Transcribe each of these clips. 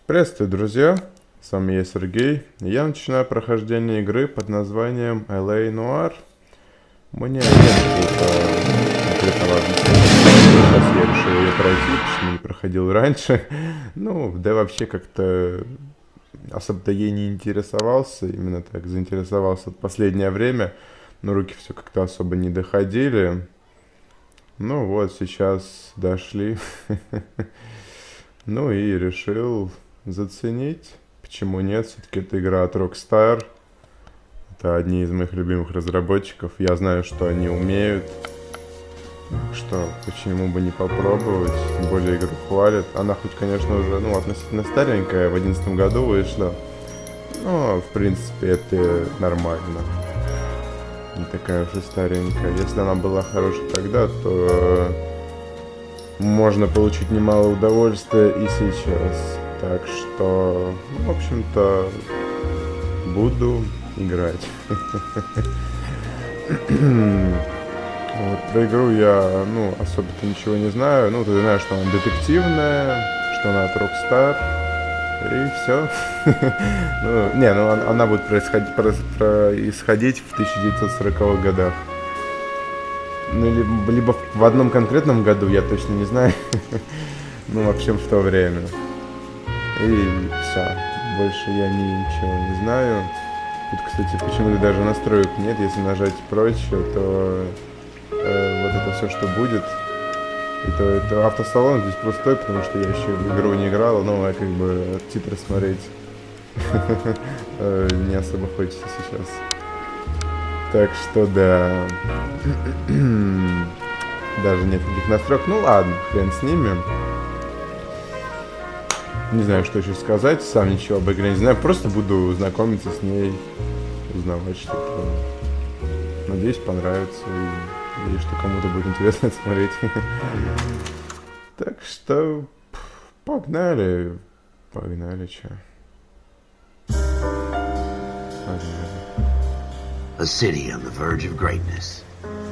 Приветствую, друзья! С вами я, Сергей. Я начинаю прохождение игры под названием LA Noire. Мне нет конкретного объяснения. Сейчас я решил ее пройти, почему не проходил раньше. Да вообще как-то особо-то ей не интересовался. Именно так заинтересовался в последнее время. Но руки все как-то особо не доходили. Сейчас дошли. И решил заценить. Почему нет? Все-таки это игра от Rockstar. Это одни из моих любимых разработчиков. Я знаю, что они умеют. Так что, почему бы не попробовать? Тем более игру хвалят. Она хоть, конечно, уже, относительно старенькая. В 2011 году вышла. Но, в принципе, это нормально. Не такая уж и старенькая. Если она была хорошей тогда, то можно получить немало удовольствия и сейчас. Так что, в общем-то, буду играть. Про игру я, особо-то ничего не знаю. Ты знаешь, что она детективная, что она от Rockstar, и все. Она будет происходить в 1940-х годах. Либо в одном конкретном году, я точно не знаю. В общем, в то время. И все. Больше я ничего не знаю. Тут, кстати, почему-то даже настроек нет. Если нажать прочь, то вот это все, что будет. Это автосалон здесь пустой, потому что я еще в игру не играл. Но как бы титры смотреть не особо хочется сейчас. Так что да. Даже нет никаких настроек. Ладно, хрен с ними. Не знаю, что еще сказать. Сам ничего об игре не знаю. Просто буду знакомиться с ней. Узнавать что-то. Надеюсь, понравится. И надеюсь, что кому-то будет интересно это смотреть. Так что погнали. Погнали, чё. Погнали. A city on the verge of greatness.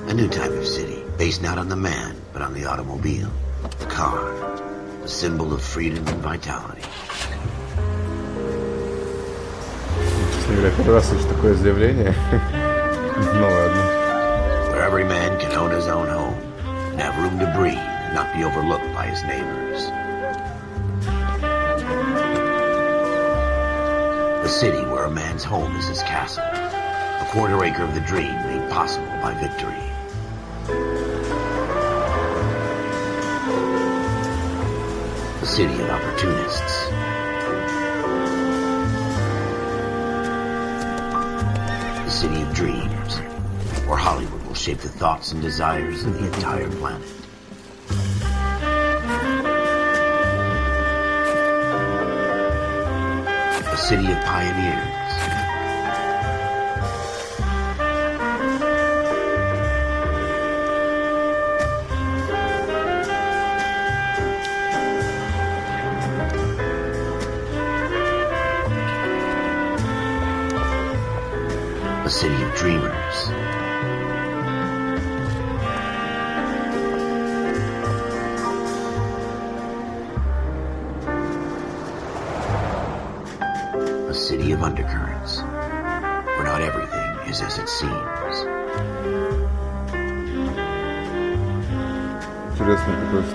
A new type of city, based not on the man, but on the automobile. The car. The symbol of freedom and vitality. Честно говоря, первый раз слышу такое заявление. Ладно. Where every man can own his own home and have room to breathe and not be overlooked by his neighbors. A city where a man's home is his castle. A quarter acre of the dream made possible by victory. A city of opportunists. A city of dreams, where Hollywood will shape the thoughts and desires of the entire planet. A city of pioneers. A city of dreamers. A city of undercurrents, where not everything is as it seems.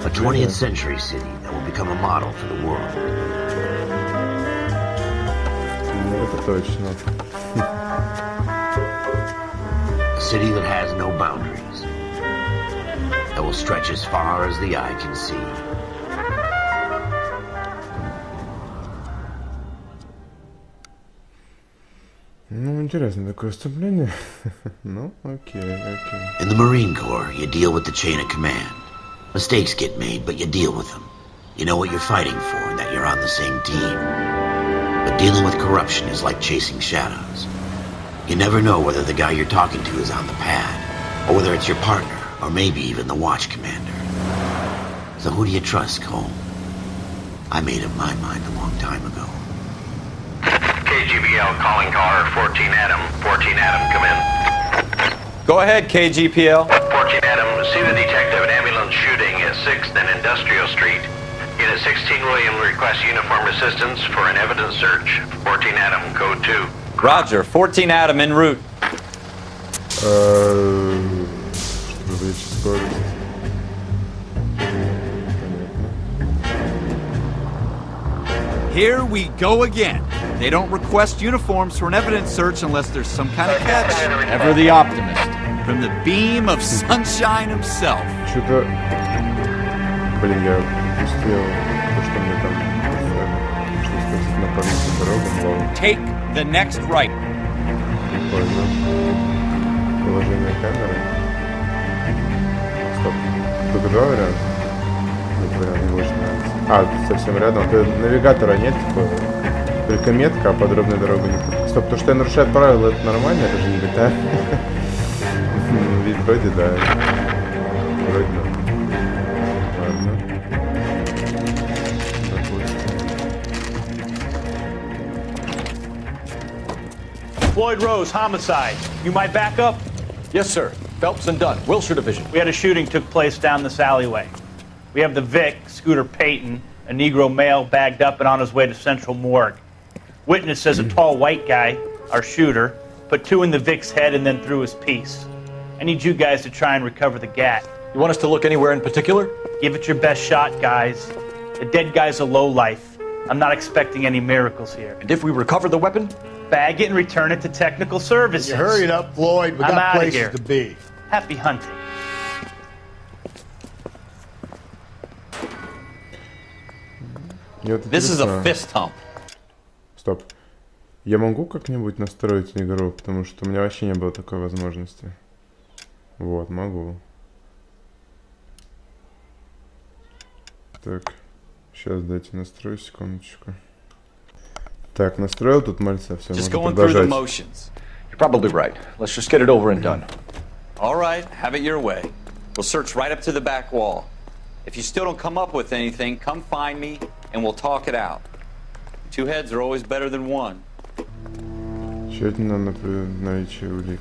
A 20th century city that will become a model for the world. Это точно. A city that has no boundaries, that will stretch as far as the eye can see. Интересно такое вступление. Окей. In the Marine Corps, you deal with the chain of command. Mistakes get made, but you deal with them. You know what you're fighting for and that you're on the same team. But dealing with corruption is like chasing shadows. You never know whether the guy you're talking to is on the pad, or whether it's your partner, or maybe even the watch commander. So who do you trust, Cole? I made up my mind a long time ago. KGBL calling car 14 Adam. 14 Adam, come in. Go ahead, KGPL. 14 Adam, see the detective, an ambulance shooting at 6th and Industrial Street. He Unit 16 William requests uniform assistance for an evidence search. 14 Adam, code 2. Roger. 14 Adam en route. Чтобы увеличить скорость. Here we go again. They don't request uniforms for an evidence search unless there's some kind of catch. Ever the optimist. From the beam of sunshine himself. Что-то... Блин, я упустил то, что мне там... Что спросить на полицию дорогу, мол. Take the next right. Прикольно. Положение камеры. Стоп. Только два варианта? Нет, вариант не больше нравится. А, совсем рядом. Навигатора нет, типа... Только метка, а подробную дорогу не... Стоп, то, что я нарушаю правила, это нормально? Это же не GTA. Ведь вроде да. Вроде да. Ладно. Floyd Rose, homicide. You might back up? Yes, sir. Phelps and Dunn, Wilshire Division. We had a shooting took place down this alleyway. We have the Vic, Scooter Payton, a Negro male bagged up and on his way to Central Morgue. Witness says a tall white guy, our shooter, put two in the Vic's head and then threw his piece. I need you guys to try and recover the gat. You want us to look anywhere in particular? Give it your best shot, guys. The dead guy's a lowlife. I'm not expecting any miracles here. And if we recover the weapon? Bag it and return it to technical services. You hurried up, Floyd. We I'm got outta places here. to be. Happy hunting. This is a fist hump. Стоп. Я могу как-нибудь настроить игру, потому что у меня вообще не было такой возможности. Вот, могу. Так, сейчас дайте настрою, секундочку. Так, настроил тут мальца, все, Just можно going through the продолжать. motions. You're probably right. Let's just get it over and done. All right, have it your way. We'll search right up to the back wall. If you still don't come up with anything, come find me and we'll talk it out. Two heads are always better than one. Тщательно на наличие улик.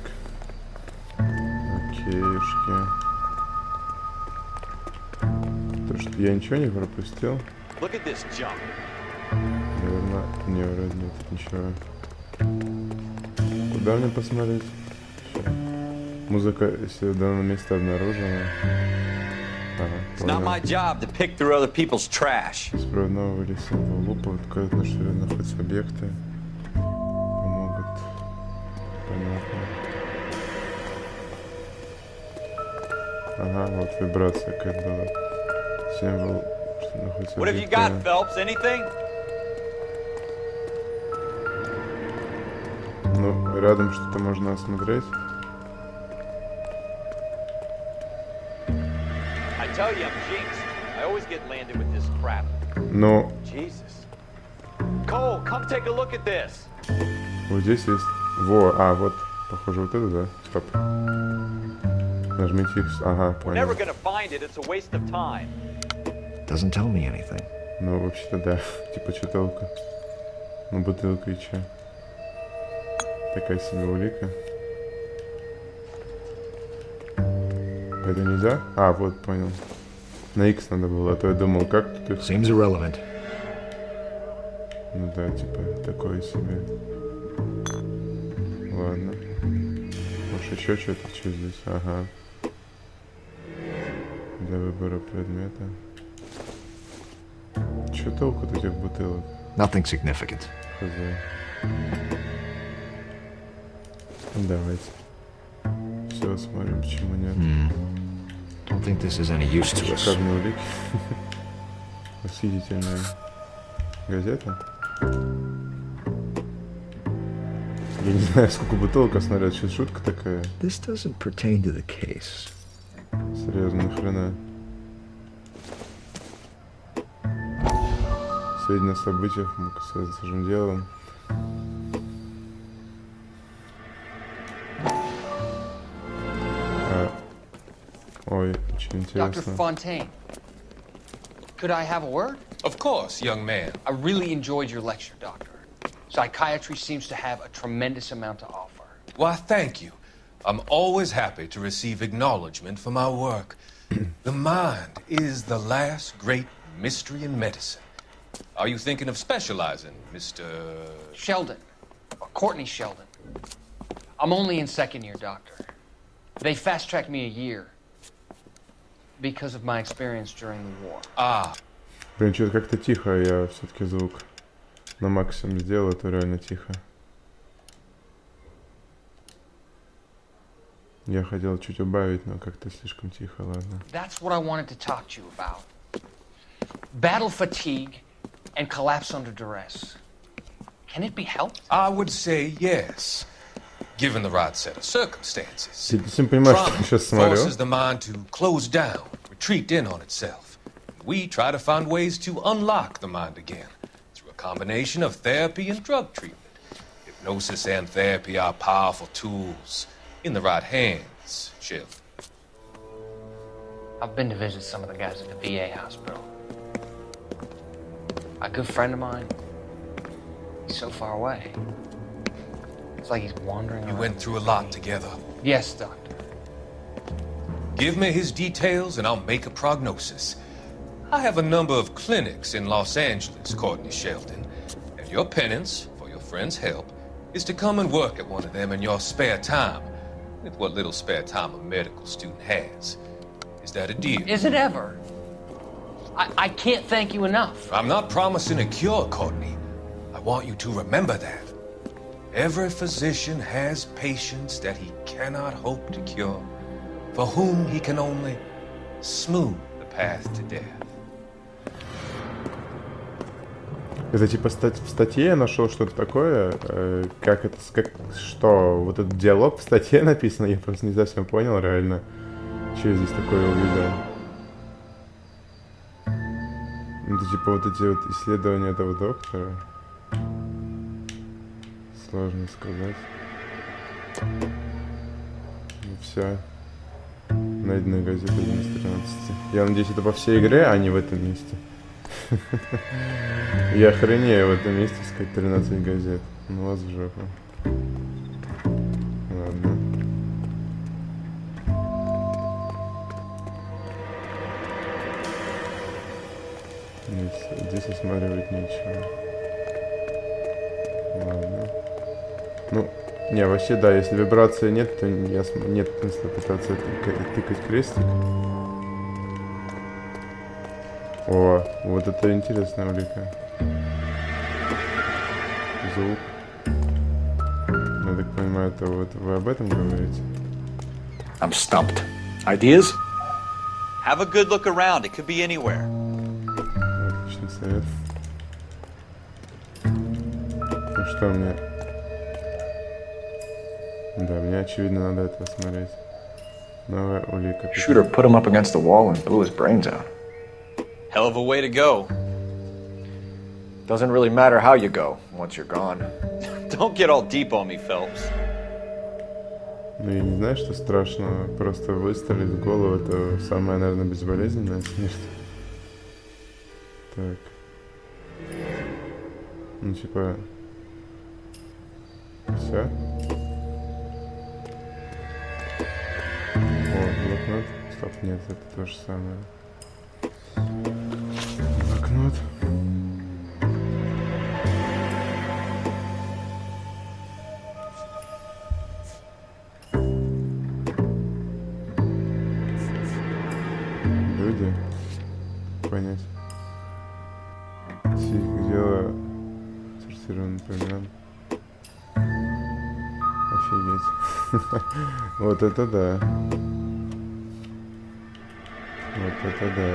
Окейшки. То, что я ничего не пропустил. Look at this junk. Наверное, не, вроде нет ничего. Куда мне посмотреть? Музыка, если данное место обнаружено. It's not my job to pick through other people's trash. Из проводного вылезного лупа указывает на что находятся объекты. Помогут. Понятно. Ага, вот вибрация какая была. Символ, что находится What have you got, Phelps? Anything? Ну, рядом что-то можно осмотреть. I tell you, I'm jinxed. I always get landed with this crap. Но Jesus. Cole, come take a look at this. вот здесь есть... вот, похоже, вот это, да? Стоп. Нажмите X. Ага, We're never понял. gonna find it. It's a waste of time. Doesn't tell me anything. Ну, вообще-то, да. Типа читалка. Ну, бутылка и чё. Такая себе улика. Это нельзя? А, вот, понял. На X надо было, а то я думал, как тут их... Seems irrelevant. Ну да, типа, такое себе. Ладно. Может, еще что-то, что здесь? Ага. Для выбора предмета. Чё толку от этих бутылок? Nothing significant. Хз. Давайте. Все, смотрим, почему нет. Don't think this is any use to us. Шикарные улики. Восхитительная газета. Я не знаю, сколько бутылок смотрят, сейчас шутка такая. This doesn't pertain to the case. Серьезно, нахрена? Сведения о событиях, связанных с этим делом. Ой, очень Dr. интересно. Fontaine, could I have a word? Of course, young man. I really enjoyed your lecture, Doctor. Psychiatry seems to have a tremendous amount to offer. Why, thank you. I'm always happy to receive acknowledgement for my work. The mind is the last great mystery and medicine. Are you thinking of specializing, Mr. Sheldon. Or Courtney Sheldon. I'm only in second year, Doctor. They fast-tracked me a year because of my experience during the war. Ah. Блин, что-то как-то тихо, я все-таки звук на максимум сделал, это реально тихо. Я хотел чуть убавить, но как-то слишком тихо, ладно. That's what I wanted to talk to you about. Battle fatigue and collapse under duress. Can it be helped? I would say yes, given the right set of circumstances. Ты не понимаешь, что я сейчас смотрю? Forces the mind to close down, retreat in on itself. We try to find ways to unlock the mind again through a combination of therapy and drug treatment. Hypnosis and therapy are powerful tools in the right hands, Sheldon. I've been to visit some of the guys at the VA hospital. A good friend of mine, he's so far away. It's like he's wandering around. You went through a lot together. Yes, Doctor. Give me his details and I'll make a prognosis. I have a number of clinics in Los Angeles, Courtney Sheldon, and your penance, for your friend's help, is to come and work at one of them in your spare time, with what little spare time a medical student has. Is that a deal? Is it ever? I can't thank you enough. I'm not promising a cure, Courtney. I want you to remember that. Every physician has patients that he cannot hope to cure, for whom he can only smooth the path to death. Это типа в статье я нашел что-то такое, как это, что вот этот диалог в статье написан, я просто не совсем понял реально, что я здесь такое увидел. Это типа вот эти вот исследования этого доктора. Сложно сказать. Ну все. Найденная газета 11-13. Я надеюсь, это по всей игре, а не в этом месте. Я охренею в этом месте сказать 13 газет. Ну вас в жопу. Ладно. Здесь осматривать нечего. Ладно. Ну, не, вообще да, если вибрации нет, то нет смысла пытаться тыкать крестик. О, вот это интересная улика. Звук. Я так понимаю, это вот вы об этом говорите? I'm stumped. Ideas? Have a good look around. It could be anywhere. Отличный совет. Ну что мне? Да, мне очевидно надо это смотреть. Новая улика. Shooter put him up against the wall and blew his brains out. Hell of a way to go. Doesn't really matter how you go once you're gone. Don't get all deep on me, Phelps. Ну я не знаю, что страшного. Просто выстрелить в голову — это самая, наверное, безболезненная смерть. Так. Ну типа... Все? О, блокнот. Стоп, нет, это то же самое. Блокнот. Люди. Понять. Психика дела. Сортированный программ. Офигеть. Вот это да. Вот это да.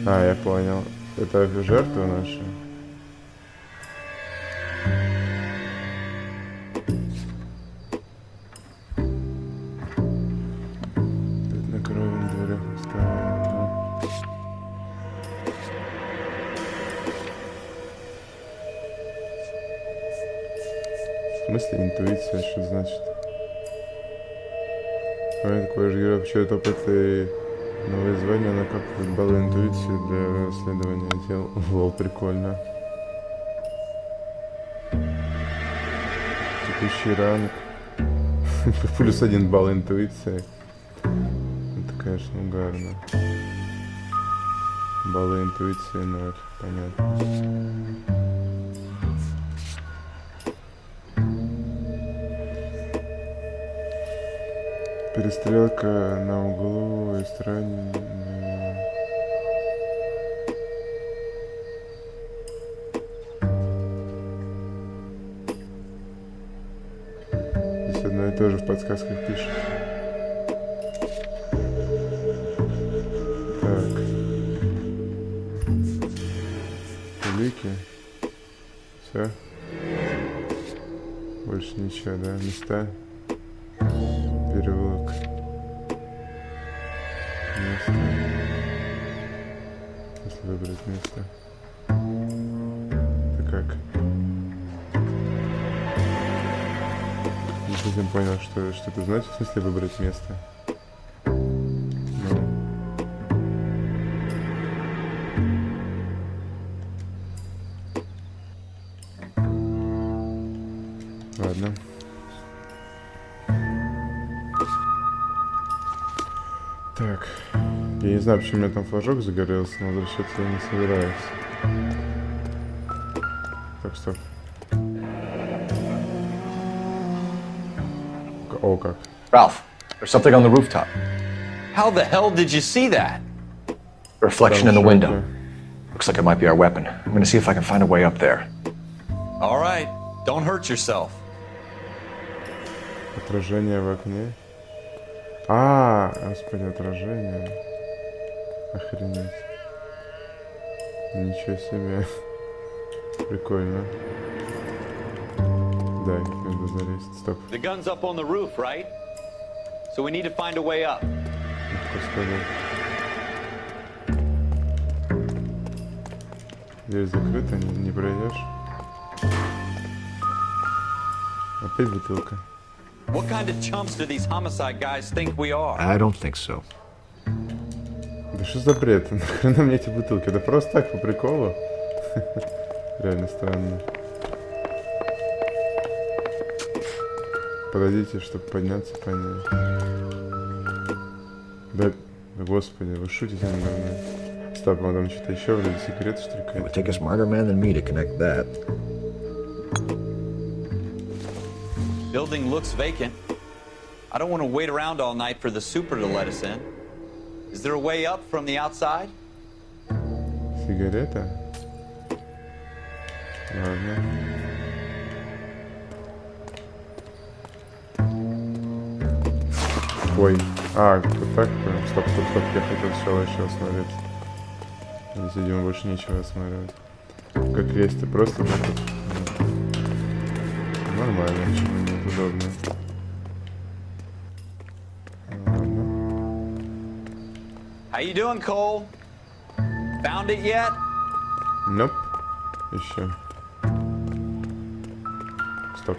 А, я понял. Это жертвы наши. Тут на крови на дверях оставлено. В смысле интуиция, что значит? Ой, такое же игра, вообще это опыт и новое звание, она как балла интуицию для расследования дел. Лол, прикольно. Текущий ранг. +1 балл интуиции. Это конечно, угарно. Баллы интуиции 0. Понятно. Перестрелка на углу и стороне. Здесь одно и то же в подсказках пишет. Так. Улики. Все. Больше ничего, да? Места. Переулок. Место. Если выбрать место. Это как? Не совсем понял, что это значит, в смысле выбрать место. Ну. Ладно. Так, я не знаю, почему у меня там флажок загорелся, но возвращаться я не собираюсь. Так, стоп. О, как. Ralph, there's something on the rooftop. How the hell did you see that? A reflection in the window. Looks like it might be our weapon. I'm gonna see if I can find a way up there. All right, don't hurt yourself. Отражение в окне. А, господи, отражение. Охренеть. Ничего себе. Прикольно. Да, надо залезть. Стоп. The gun's up on the roof, right? So we need to find a way up. Господи. Дверь закрыта, не пройдешь. Опять бутылка. What kind of chumps do these homicide guys think we are? I don't think so. Да что за бред? Нахрена мне эти бутылки? Это просто так, по приколу? Реально странно. Подойдите, чтобы подняться по ней. Да господи, вы шутите, наверное. Стоп, а там что-то еще вроде секрет, что ли? It would take a smarter man than me to connect that. Building looks vacant. I don't want to wait around all night for the super to let us in. Is there a way up from the outside? Сигарета? Ладно. Ой. А, вот так? Стоп. Я хотел сначала еще осмотреть. Здесь, видимо, больше нечего осматривать. Как есть, ты просто так вот. Нормально, ничего не удобно. Ладно. How you doing, Cole? Found it yet? Nope. Еще. Стоп.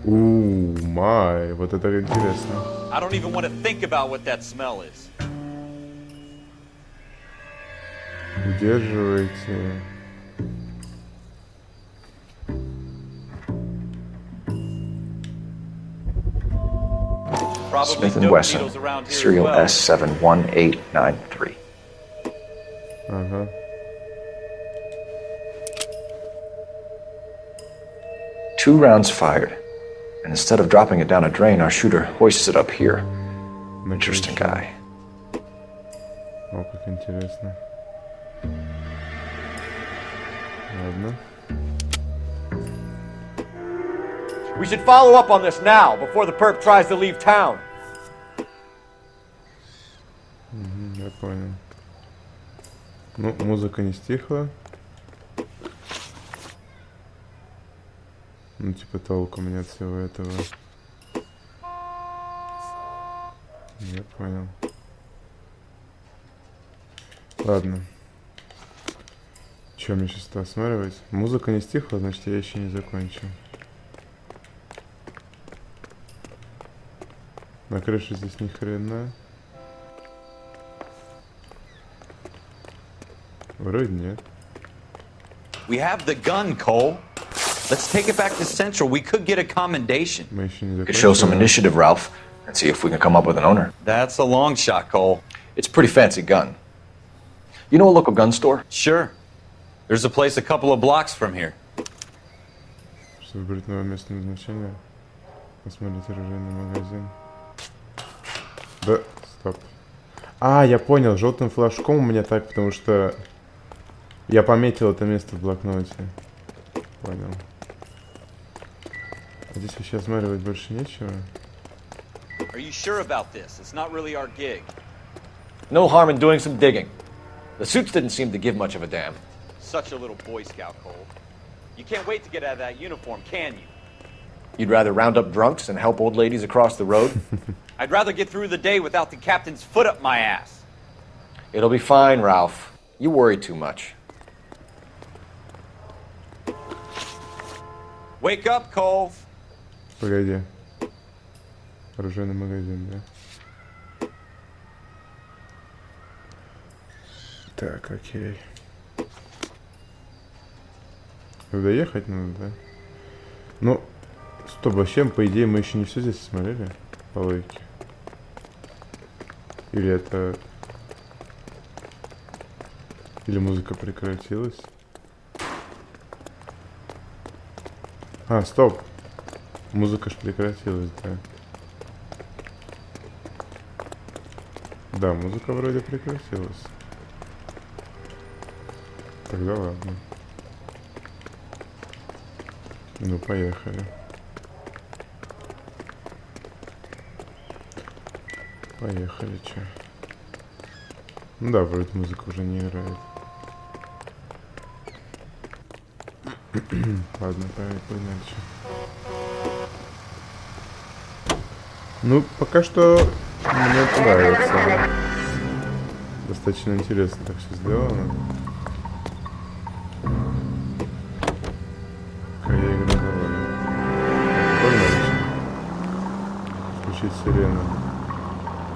Май, вот это интересно. I don't even want to think about what that smell is. Удерживайте. Smith & Wesson, serial S71893. Ага. Two rounds fired. And instead of dropping it down a drain, our shooter hoists it up here. Interesting guy. О, как интересно. Ладно. We should follow up on this now, before the perp tries to leave town. Я понял. Ну, музыка не стихла. Ну, типа, толку мне от всего этого. Я понял. Ладно. Чем мне сейчас-то осматривать? Музыка не стихла, значит, я еще не закончил. На крыше здесь ни хрена. Вроде нет. We have the gun, Cole. Let's take it back to Central. We could get a commendation. Мы еще не Could show some закончили. initiative, Ralph. and see if we can come up with an owner. That's a long shot, Cole. It's a pretty fancy gun. You know a local gun store? Sure. There's a place a couple of blocks from here. Чтобы выбрать новое место назначения, посмотреть оружейный магазин. Да, стоп. А, я понял, желтым флажком у меня так, потому что я пометил это место в блокноте. Понял. Здесь вообще осматривать больше нечего. Are you sure about this? It's not really our gig. No harm in doing some digging. The suits didn't seem to give much of a damn. Such a little Boy Scout, Cole. You can't wait to get out of that uniform, can you? You'd rather round up drunks and help old ladies across the road? I'd rather get through the day without the captain's foot up my ass. It'll be fine, Ralph. You worry too much. Wake up, Cole. Погоди. Оружейный магазин, да? Так, окей. Куда ехать надо, да? Ну, стоп, вообще, по идее, мы еще не все здесь смотрели, по логике. Или это... Или музыка прекратилась? А, стоп. Музыка ж прекратилась, да. Да, музыка вроде прекратилась. Тогда ладно. Ну, поехали. Поехали, чё. Ну да, вроде музыка уже не играет. Ладно, погнали, чё. Ну, пока что мне нравится. Достаточно интересно так все сделано. Какая игра довольна. Погнали. Включить сирену.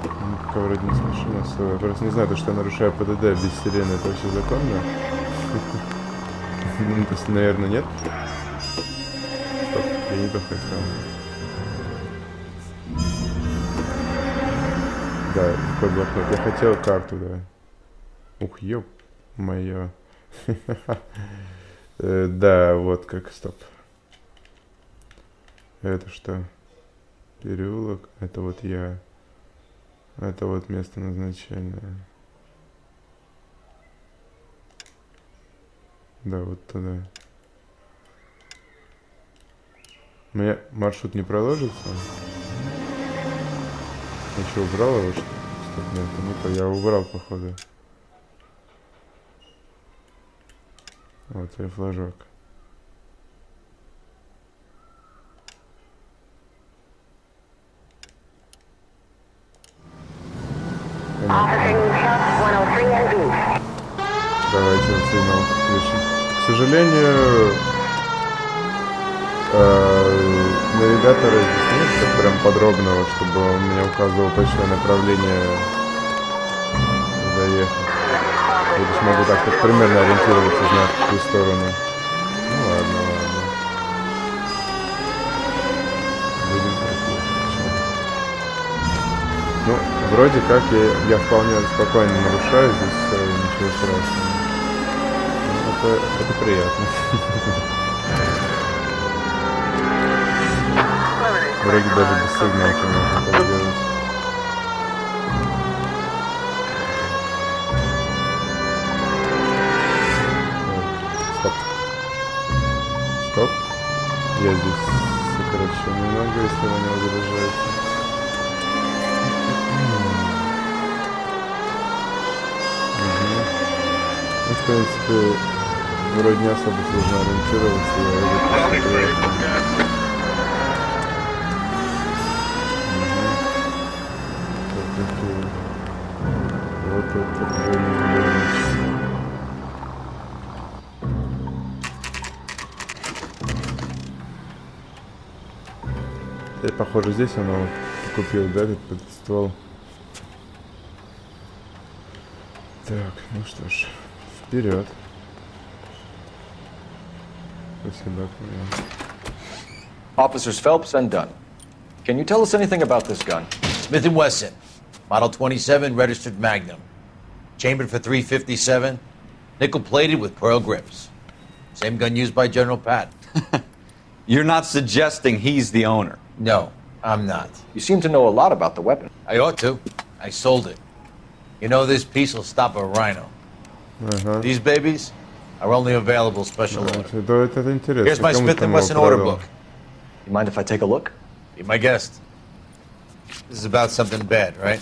Ну, пока вроде не слышу нас. Я просто не знаю, то, что я нарушаю ПДД без сирены, это вообще законно? Ну, то есть, наверное, нет. Стоп, я не то хотел. Да, какой блокнот. Я хотел карту, да. Ух, ёп, моё. Да, вот как, стоп. Это что? Переулок. Это вот я. Это вот место назначения. Да, вот туда. У меня маршрут не проложится. Я что, убрал его, что ли? Стоп, нет, это не то. Я убрал, походу. Вот, и флажок. Давайте вот сигнал включим. К сожалению, навигатора здесь нет так прям подробного, чтобы он мне указывал точное направление, куда ехать. Я лишь могу так как примерно ориентироваться, знать, в какую сторону. Ну ладно, ладно. Будем проехать. Ну, вроде как я вполне спокойно нарушаю здесь, ничего страшного. Ну, это приятно. Вроде даже без сигналки можно так делать. Стоп. Стоп. Я здесь сокращу немного, если вы не возражаете. Ну, в принципе, вроде не особо сложно ориентироваться, я уже просто приехал. Вот это уже не И, похоже, здесь оно купил, да, этот ствол. Так, ну что ж, вперед. Спасибо, Officers Phelps and Dunn. Can you tell us anything about this gun? Smith & Wesson, Model 27, registered Magnum. Chambered for .357, nickel-plated with pearl grips. Same gun used by General Patton. You're not suggesting he's the owner? No, I'm not. You seem to know a lot about the weapon. I ought to. I sold it. You know, this piece will stop a rhino. These babies are only available special order. Да, это интересно. Here's my Smith & Wesson order book. You mind if I take a look? Be my guest. This is about something bad, right?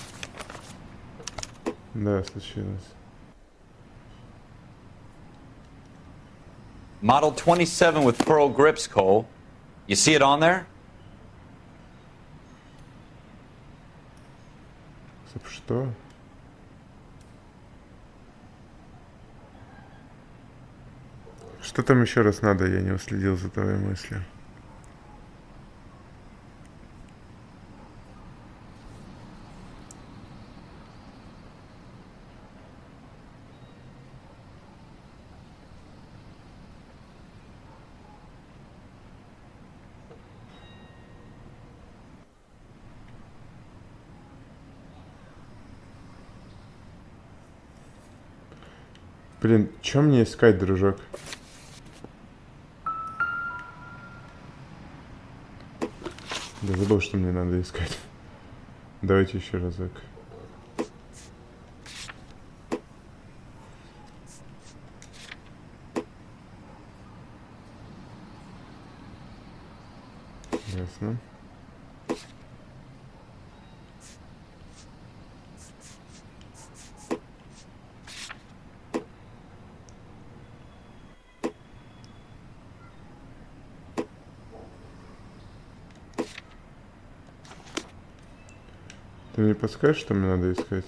Да, случилось. Model 27 with pearl grips, Cole. You see it on there? Что? Что там еще раз надо? Я не уследил за твоей мыслью. Блин, что мне искать, дружок? Да забыл, что мне надо искать. Давайте еще разок. Ясно. Ты мне подскажешь, что мне надо искать?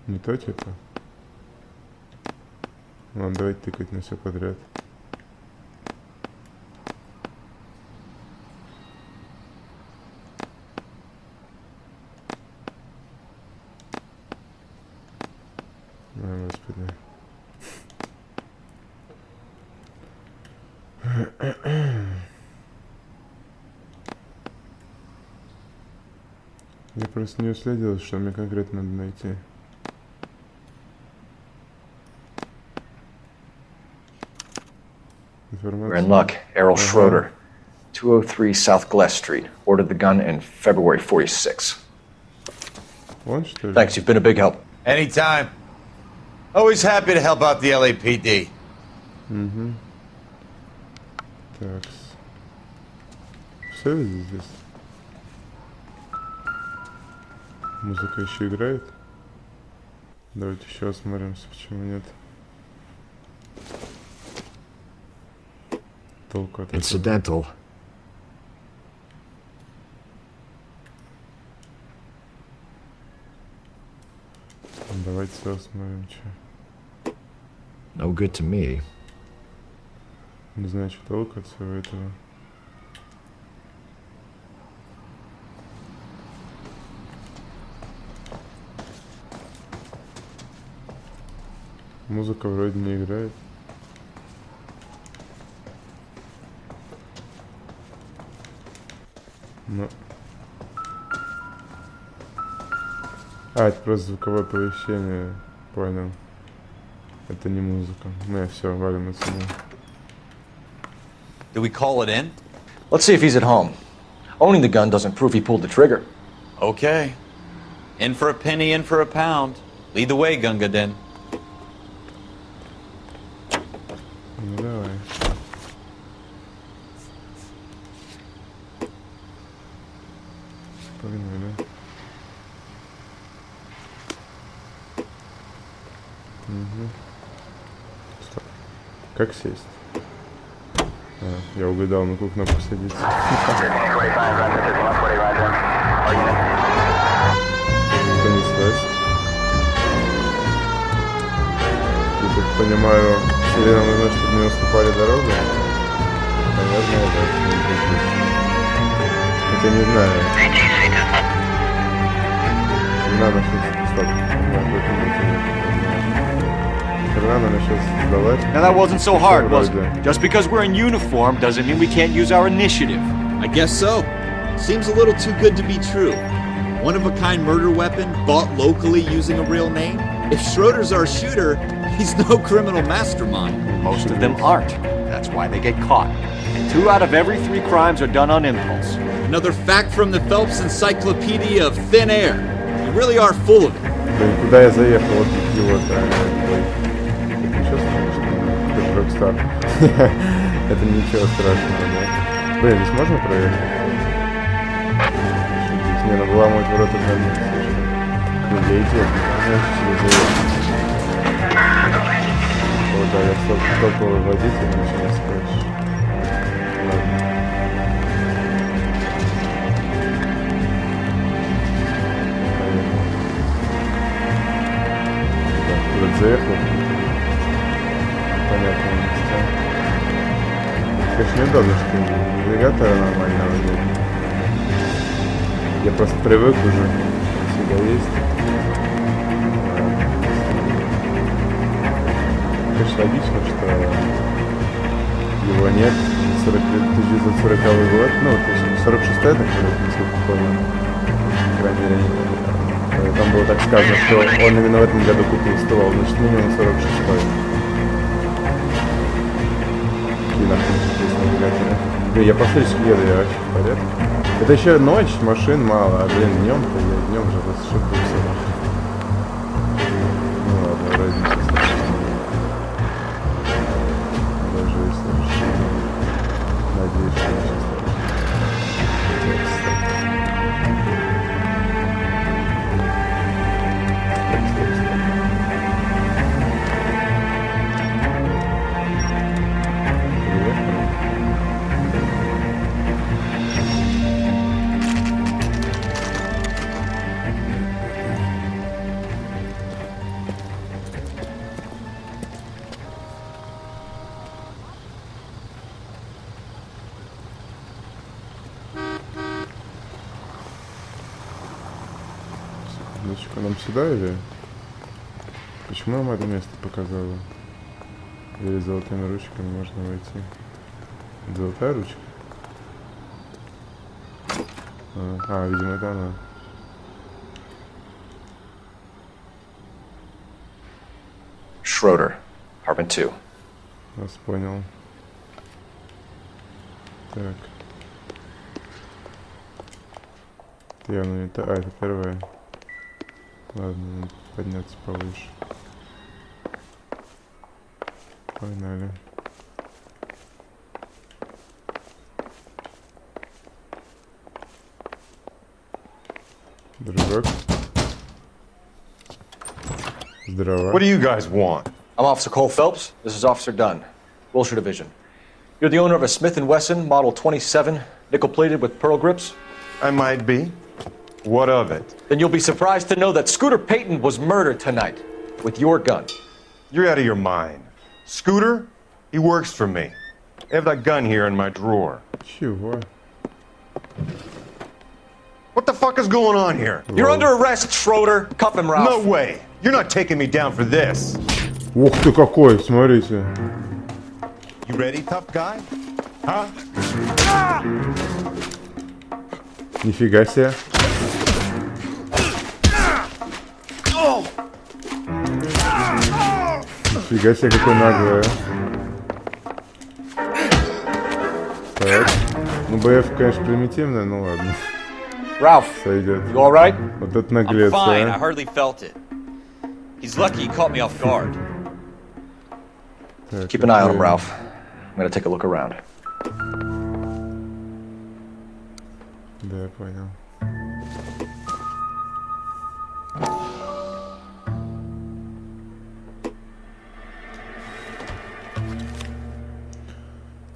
Не то типа? Ладно, давай тыкать на все подряд. Ой, господи. Я просто не уследил, что мне конкретно надо найти. We're in luck. Errol Schroeder, 203 South Glass Street. Ordered the gun in February '46. Thanks, you've been a big help. Anytime. Always happy to help out the LAPD. Так. Все здесь? Музыка еще играет? Давайте еще осмотримся, почему нет. Толку от этого. Incidental. Давайте все осмотрим, что. No good to me. Не знаю, что толку от всего этого. Музыка вроде не играет. Но... А, это просто звуковое оповещение. Понял. Это не музыка. Ну, все, валим отсюда. Do we call it in? Let's see if he's at home. Owning the gun doesn't prove he pulled the trigger. Okay. In for a penny, in for a pound. Lead the way, Gunga Din. Ну, давай. Погнали. Угу. Стоп. Как сесть? А, я угадал, на какую кнопку садиться. Понеслась. Я так понимаю, Селена нужно, чтобы не уступали дорогу. Наверное, да. Хотя не знаю. Не надо, стоп. Нахера нам сейчас сдавать? Now that wasn't so hard, was Вроде. it? Just because we're in uniform doesn't mean we can't use our initiative. I guess so. Seems a little too good to be true. One-of-a-kind murder weapon bought locally using a real name? If Schroeder's our shooter, he's no criminal mastermind. Most of them aren't. That's why they get caught. 2 out of every 3 crimes are done on impulse. Another fact from the Phelps Encyclopedia of Thin Air. You really are full of it. Блин, куда я заехал? Вот идиот, это ничего страшного? Это же Rockstar. Это ничего страшного, да? Блин, здесь можно проехать? Не, надо ломать ворота для меня. Ну, я идиот, не знаю, О, да, я топовый водитель, ничего не скажешь. Ладно. Куда-то заехал. Понятно, места. Конечно, неудобно, что навигатора нормально выглядит. Я просто привык уже. Всегда есть. Конечно, логично, что его нет. 1940 год. Ну, то есть 46-й, так сказать, насколько помню. По крайней мере, там было так сказано, что он именно в этом году купил ствол. Значит, минимум 46-й. И нахуй здесь навигаторы. Блин, я по-встречке еду, я вообще в порядке. Это еще ночь, машин мало, а, блин, днем-то я днем же расшибался. Ну ладно, разница страшная. Даже если решили. Надеюсь, что ничего Секундочку, нам сюда или... Почему нам это место показало? Или золотыми ручками можно войти? Золотая ручка? Видимо, это она. Schroeder, apartment 2. Вас понял. Так. Это явно не та... это первая. Ладно, надо подняться повыше. Погнали. Дружок. Здорово. What do you guys want? I'm Officer Cole Phelps. This is Officer Dunn, Wilshire Division. You're the owner of a Smith & Wesson Model 27, nickel-plated with pearl grips? I might be. What of it? Then you'll be surprised to know that Scooter Payton was murdered tonight with your gun. You're out of your mind. Scooter? He works for me. I have that gun here in my drawer. Чего? What the fuck is going on here? You're under arrest, Schroeder. Cuff him, Ralph. No way. You're not taking me down for this. Ух ты какой, смотрите. You ready, tough guy? Huh? Нифига себе. Нифига себе, какой наглый, Так. Ну, БФ, конечно, примитивная, ну ладно. Ralph, сойдет. You all right? Вот это наглец, I'm fine. I а. hardly felt it. He's lucky he caught me off guard. Так, Keep an eye on him, Ralph. I'm gonna take a look around. Да, я понял.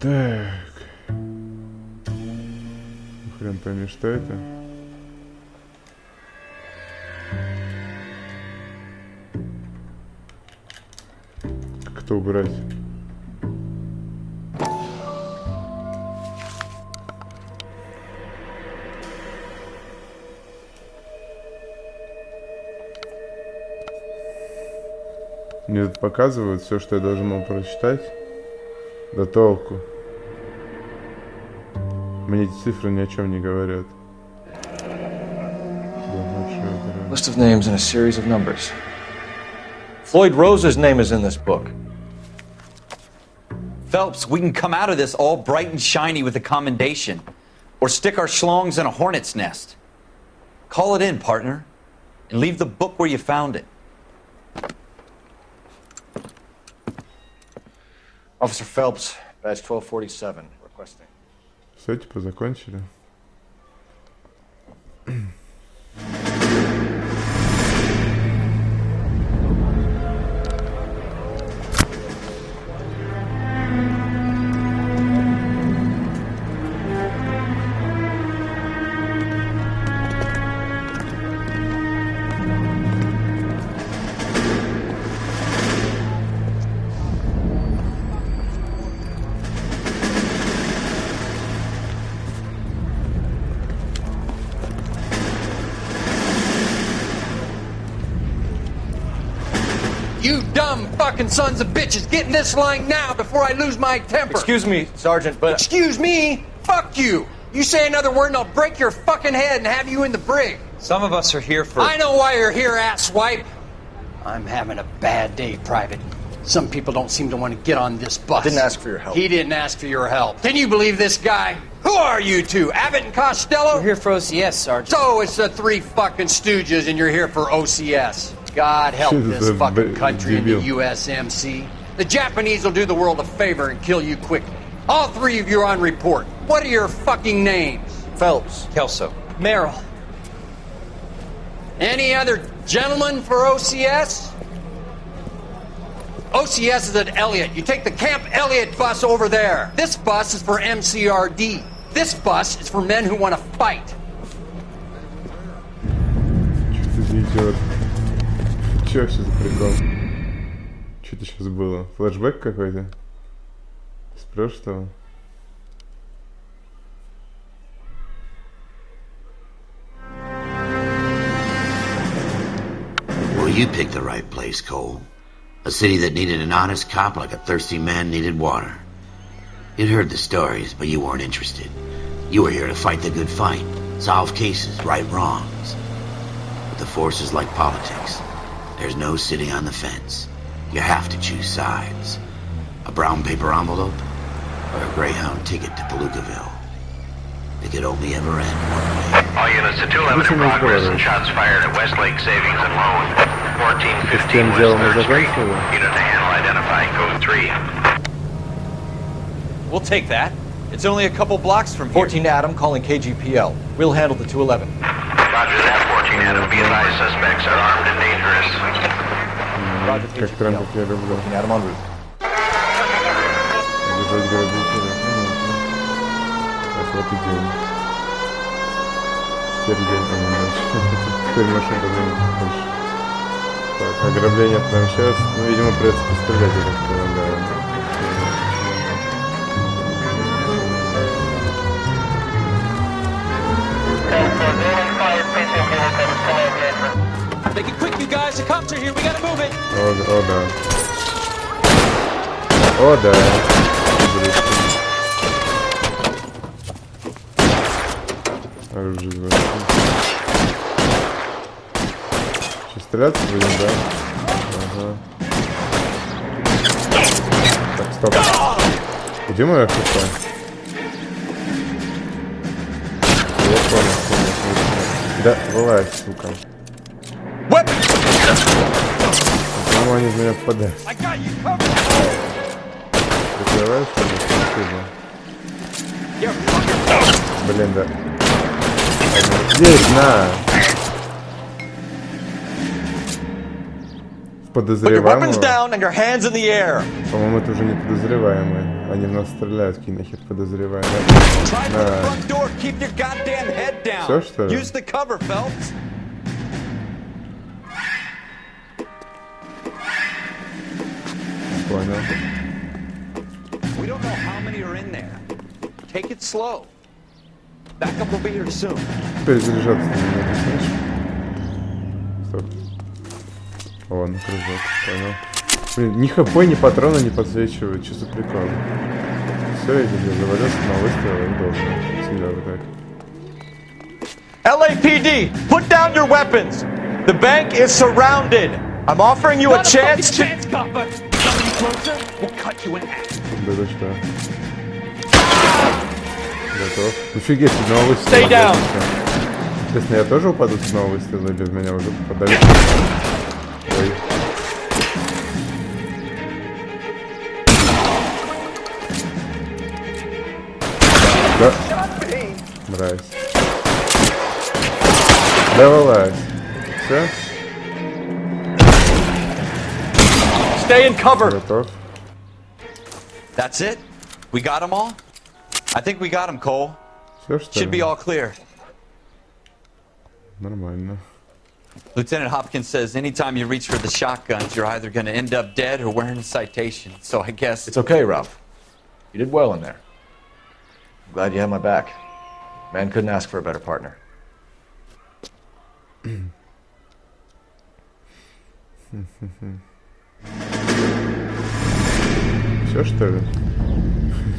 Так. Хрен пойми, что это. Как это убрать? Мне тут показывают все, что я должен был прочитать. Да толку. Мне эти цифры ни о чем не говорят. List of names and a series of numbers. Floyd Rose's name is in this book. Phelps, we can come out of this all bright and shiny with a commendation. Or stick our schlongs in a hornet's nest. Call it in, partner. And leave the book where you found it. Officer Phelps, badge 1247, requesting. Все, типа, закончили. You dumb fucking sons of bitches, get in this line now before I lose my temper. Excuse me, Sergeant, but... Excuse me? Fuck you. You say another word and I'll break your fucking head and have you in the brig. Some of us are here for... I know why you're here, asswipe. I'm having a bad day, Private. Some people don't seem to want to get on this bus. Didn't ask for your help. He didn't ask for your help. Can you believe this guy? Who are you two? Abbott and Costello? We're here for OCS, Sergeant. So it's the three fucking stooges and you're here for OCS. God help this fucking country and the USMC. The Japanese will do the world a favor and kill you quickly. All three of you are on report. What are your fucking names? Phelps. Kelso. Merrill. Any other gentlemen for OCS? OCS is at Elliott. You take the Camp Elliott bus over there. This bus is for MCRD. This bus is for men who want to fight. Чё вообще за прикол? Что это сейчас было? Флэшбэк какой-то? С прошлого? Well, you picked the right place, Cole. A city that needed an honest cop like a thirsty man needed water. You'd heard the stories, but you weren't interested. You were here to fight the good fight, solve cases, right wrongs. But the force is like politics. There's no sitting on the fence. You have to choose sides. A brown paper envelope or a Greyhound ticket to Palookaville. It could only ever end one way. All units to 211 in progress and shots fired at Westlake Savings and Loan. 1415 West 3rd Street. Unit to handle identifying code 3. We'll take that. It's only a couple blocks from here. 14 Adam calling KGPL. We'll handle the 211. Roger that, 14 Adam. Be advised, suspects are armed and dangerous. Roger, KGPL. 14 Adam en route. Вот и день. Теперь день, теперь машина должна быть больше. Так, ограбление прямо сейчас. Ну, видимо, придется пострелять, я так полагаю. Make it quick, you guys. The cops are here. We gotta move it. О, да. О, да. Оружие звонит. Сейчас стреляться будем, да? Ага. Так, стоп. Где моя хп? Я понял. Да, вылазь, сука. Почему они в меня попадают? Прикрываешь, что ли? Блин, да. Здесь, на! Подозреваемого. По-моему, это уже не подозреваемые. Они в нас стреляют, какие нахер подозреваемые. Все, что ли? Понял. Перезаряжаться не надо, знаешь? Стоп. О, на кружок, понял. Блин, ни хп, ни патрона не подсвечивают. Что за прикол? Все, я тебе завалился на выстрел, и должен. Всегда вот так. LAPD, put down your weapons. The bank is surrounded. I'm offering you a chance to... Да что? Готов. Офигеть, седьмого выстрела. Stay down. Естественно, я тоже упаду с седьмого выстрела, или в меня уже попадали? Ой. Да. Мразь. Да вылазь. Все? Stay in cover. Готов. That's it? We got them all? I think we got them, Cole. Все, что Should be all clear. Нормально. Lieutenant Hopkins says anytime you reach for the shotguns, you're either going to end up dead or wearing a citation. So I guess... It's okay, Ralph. You did well in there. I'm glad you had my back. Man couldn't ask for a better partner. Все, что ли?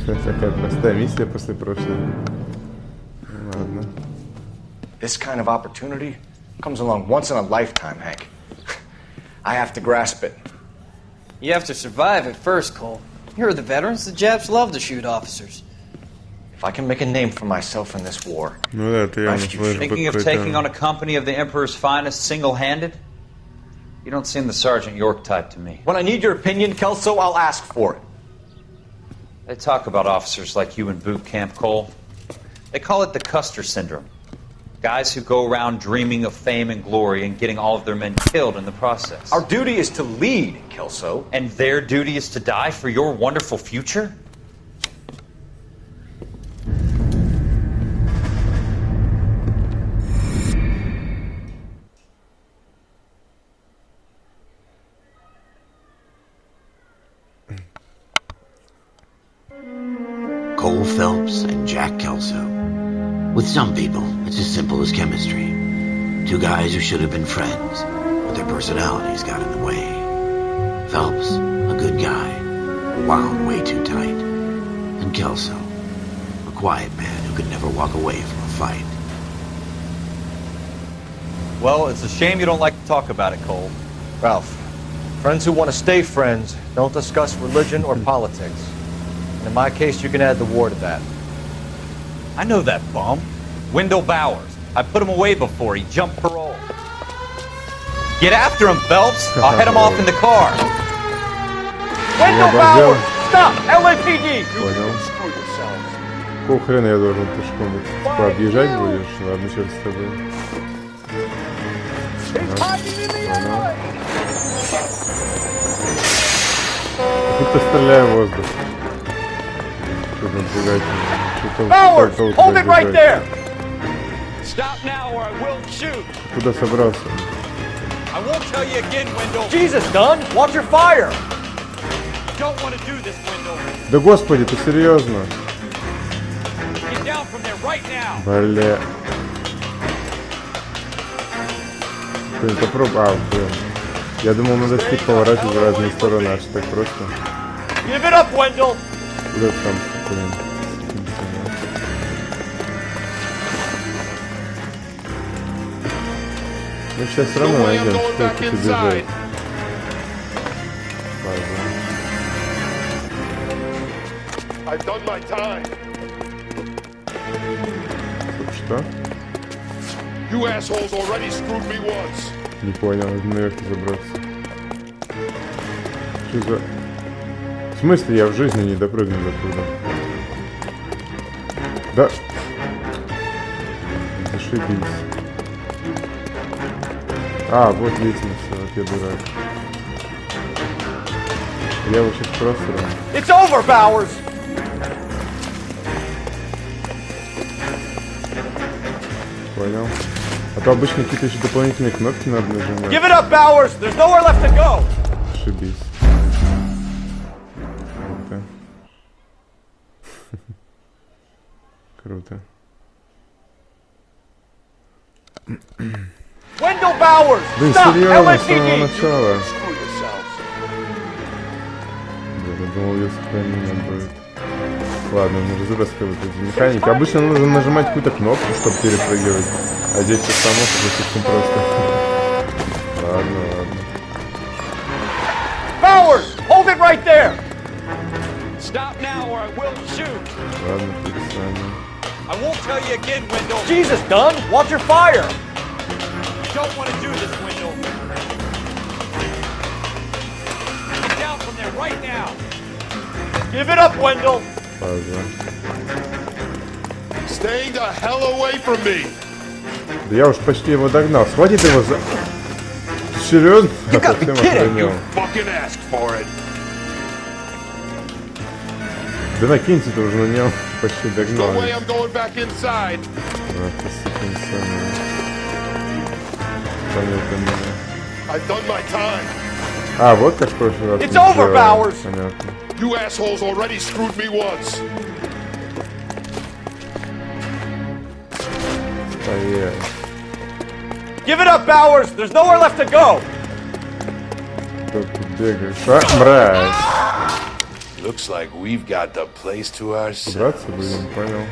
Такая простая миссия после прошлой. Ладно. This kind of opportunity comes along once in a lifetime, Hank. I have to grasp it. You have to survive at first, Cole. Here are the veterans. The Japs love to shoot officers. If I can make a name for myself in this war, Ну да, ты явно сможешь Thinking of taking on a company of the Emperor's finest single-handed? You don't seem the Sergeant York type to me. When I need your opinion, Kelso, I'll ask for it. They talk about officers like you in boot camp, Cole. They call it the Custer syndrome. Guys who go around dreaming of fame and glory and getting all of their men killed in the process. Our duty is to lead, Kelso. And their duty is to die for your wonderful future? Cole Phelps and Jack Kelso. With some people, it's as simple as chemistry. Two guys who should have been friends, but their personalities got in the way. Phelps, a good guy, wound way too tight. And Kelso, a quiet man who could never walk away from a fight. Well, it's a shame you don't like to talk about it, Cole. Ralph, friends who want to stay friends don't discuss religion or politics. And in my case, you can add the war to that. I know that bum. Wendell Bowers. I put him away before. He jumped parole. Get after him, Phelps. I'll head him off in the car. Wendell Bowers! Stop! LAPD! Понял. Какого хрена я должен пешком? Типа объезжать будешь? Ладно, черт с тобой. Понял. Будто стреляю в воздух. Что-то напугать. Bowers! Hold it right there! Stop now or I will shoot. Куда собрался? I won't tell you again, Wendell. Jesus, Dunn! Watch your fire! Don't want to do this, Wendell. Да господи, ты серьезно? Get down from there right now. Бля. Блин, попробуй. А, блин. Я думал, надо стик поворачивать в разные стороны, аж так просто. Give it up, Wendell! Куда там, блин? Мы сейчас все равно найдем, что это побежать. I've done my time. Что? You assholes already screwed me once. Не понял, наверх забраться. Что за... В смысле, я в жизни не допрыгну до туда? Да. Зашибись. А, вот лестница, вот я дурак. Я его сейчас просрал. It's over, Bowers! Понял. А то обычно какие-то еще дополнительные кнопки надо нажимать. Give it up, Bowers! There's nowhere left to go! Ошибись. Круто. Круто. Wendell Bowers! Блин, Stop! серьезно, с самого LAPD! начала. Думал, ее сохранение будет. Ладно, ну разобраться в этой механике. Обычно нужно нажимать какую-то кнопку, чтобы перепрыгивать. А здесь все само, это слишком просто. Ладно, ладно. Bowers! Hold it right there! Stop now or I will shoot! Ладно, перестанем. I won't tell you again, Wendell. Jesus, Dunn! Watch your fire! You don't want to do this, Wendell. Get down from there right now! Give it up, Wendell! Stay the hell away from me! Да я уж почти его догнал. Схватит его за... Серьезно? You gotta be kidding! You fucking asked for it! Да накиньте ты уже на него. Почти догнал. No way I'm going back inside! I've done my time! А, вот как в прошлый раз. It's over, Bowers! Понятно. You assholes already screwed me once! Стоять. Give it up, Bowers! There's nowhere left to go! Как ты бегаешь? А, мразь! Looks like we've got the place to ourselves. Драться будем, понял.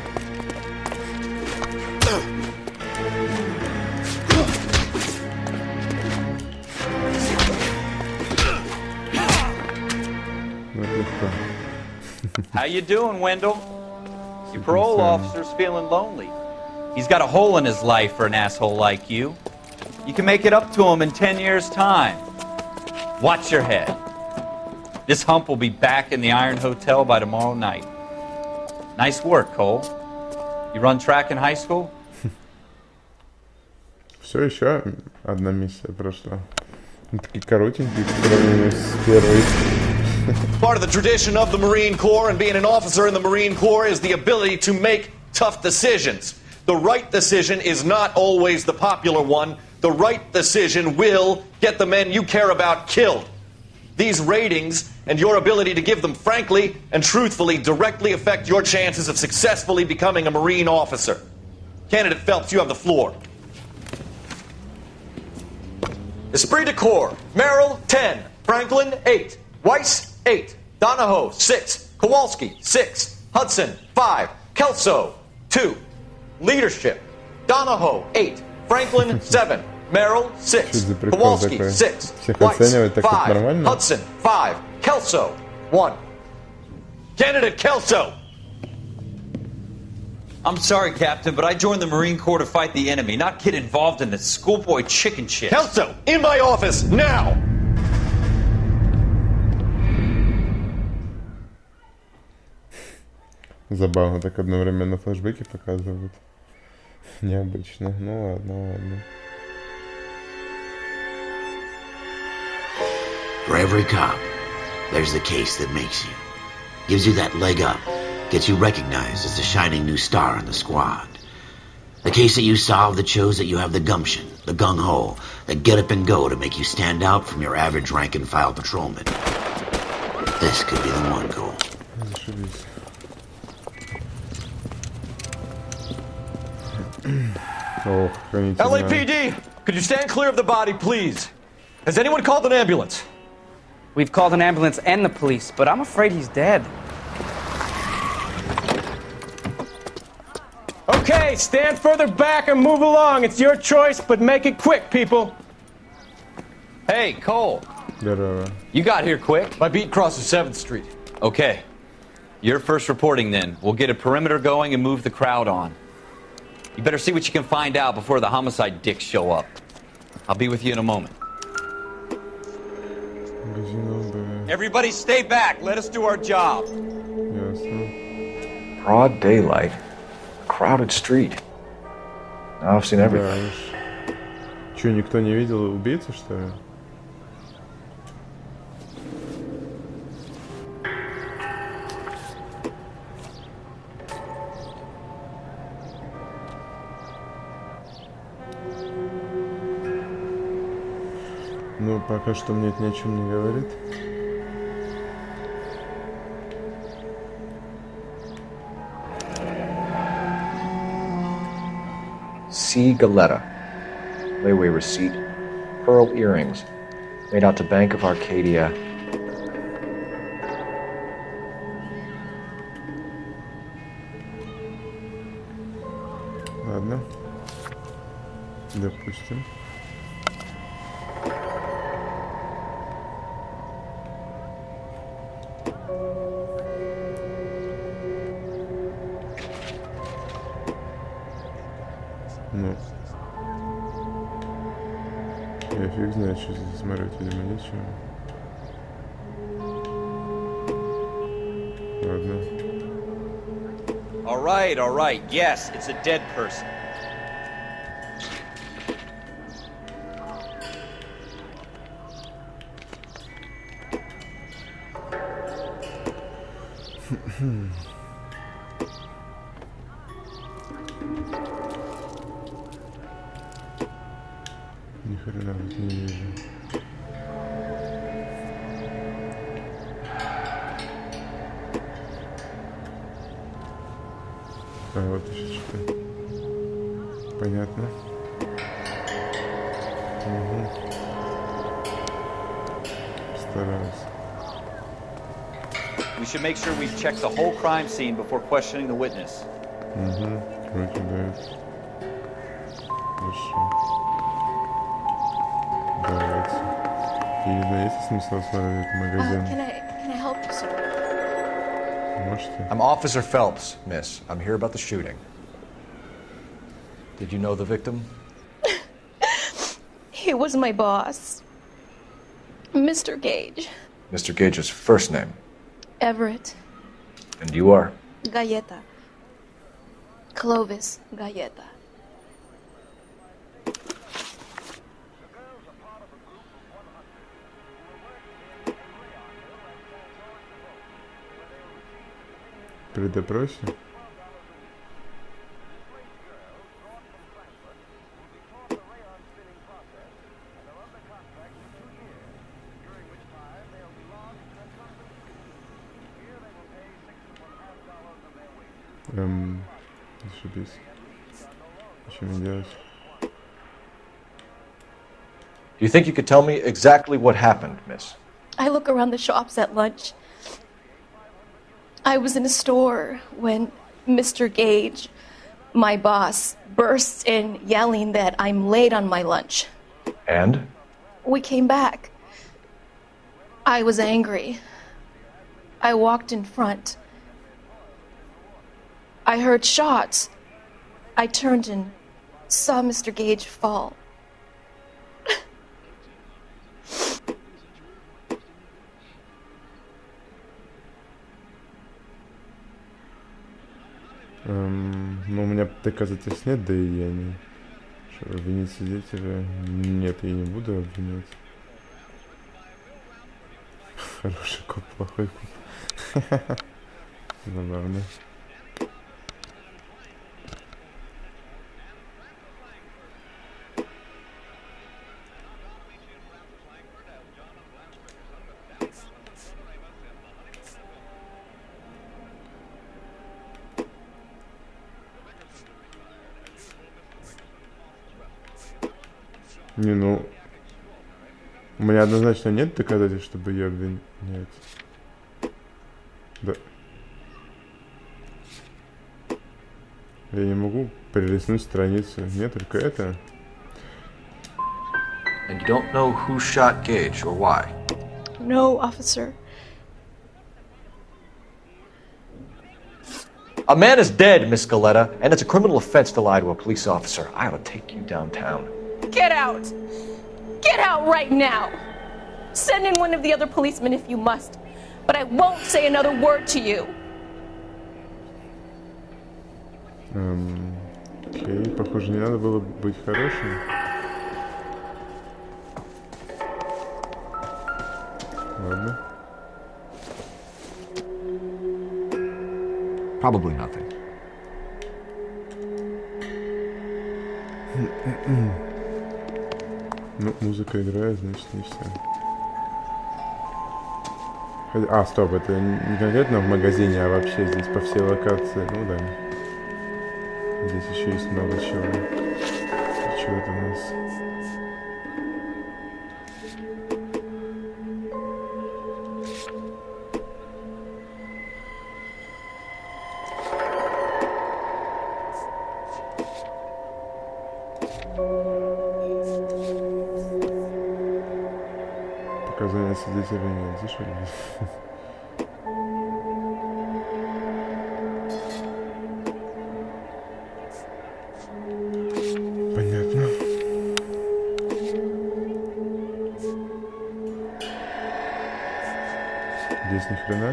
How you doing, Wendell? Your parole officer's feeling lonely. He's got a hole in his life for an asshole like you. You can make it up to him in 10 years' time. Watch your head. This hump will be back in the Iron Hotel by tomorrow night. Nice work, Cole. You run track in high school? Все, еще одна миссия прошла. Такие коротенькие по сравнению с первой. Part of the tradition of the Marine Corps and being an officer in the Marine Corps is the ability to make tough decisions. The right decision is not always the popular one. The right decision will get the men you care about killed. These ratings and your ability to give them frankly and truthfully directly affect your chances of successfully becoming a Marine officer. Candidate Phelps, you have the floor. Esprit de Corps, Merrill, 10. Franklin, 8. Weiss, 8. Donahoe, 6. Kowalski, 6. Hudson, 5. Kelso, 2. Leadership, Donahoe, 8. Franklin, 7. Merrill, 6. Kowalski, 6. Weiss, 5. Hudson, 5. Kelso, 1. Candidate Kelso! I'm sorry, Captain, but I joined the Marine Corps to fight the enemy, not get involved in this schoolboy chicken shit. Kelso, in my office, now! Забавно, так одновременно флешбеки показывают. Необычно. Ну ладно, ладно. For every cop, there's the case that makes you. Gives you that leg up. Gets you recognized as the shining new star in the squad. The case that you solve that shows that you have the gumption, the gung-ho, the get up and go to make you stand out from your average rank-and-file patrolman. This could be the one, Cole. LAPD, could you stand clear of the body, please? Has anyone called an ambulance? We've called an ambulance and the police, but I'm afraid he's dead. Okay, stand further back and move along. It's your choice, but make it quick, people. Hey, Cole. You got here quick. My beat crosses 7th Street. Okay. You're first reporting then. We'll get a perimeter going and move the crowd on. You better see what you can find out before the homicide dicks show up. I'll be with you in a moment. Everybody stay back. Let us do our job. Broad daylight. Crowded street. Now I've seen everything. Че, никто не видел убийцу, что ли? Ну, пока что мне это ни о чем не говорит. C. Galetta. Layaway receipt. Pearl earrings. Made out to Bank of Arcadia. Ладно. Допустим. Ну. Я фиг знает, что здесь смотреть, видимо, нечего. Ладно. All right. Yes, it's a dead person. Ни хрена тут не вижу. А вот еще что-то. Понятно. Угу. Постараюсь. We should make sure we've checked the whole crime scene before questioning the witness. Угу. Руки дают. Хорошо. Давайте. Я не знаю, есть ли смысл осмотреть этот магазин? Can I help you, sir? Можете? I'm Officer Phelps, miss. I'm here about the shooting. Did you know the victim? He was my boss, Mr. Gage. Mr. Gage's first name. Everett. And you are? Galleta. Clovis Galleta. При допросе? Зашибись. Что мне делать? Do you think you could tell me exactly what happened, miss? I look around the shops at lunch. I was in a store when Mr. Gage, my boss, bursts in yelling that I'm late on my lunch. And? We came back. I was angry. I walked in front. I heard shots. I turned and saw Mr. Gage fall. Ну, у меня доказательств нет, да и я не... Что, обвинить свидетеля? Нет, я не буду обвинять. Хороший коп, плохой коп. Забавно. Не, ну... У меня однозначно нет доказательств, чтобы ее обвинять. Да. Я не могу перелистнуть страницу. Нет, только это. And you don't know who shot Gage or why? No, officer. A man is dead, Miss Galletta, and it's a criminal offense to lie to a police officer. I ought to take you downtown. Get out! Get out right now! Send in one of the other policemen if you must, but I won't say another word to you. Окей, похоже, не надо было быть хорошим. Ладно. Probably nothing. Ну, музыка играет, значит, не все. А, стоп, это не конкретно в магазине, а вообще здесь по всей локации. Ну да. Здесь еще есть много чего. Что это у нас? Показания свидетелей нет, зашли. Понятно. Здесь ни хрена?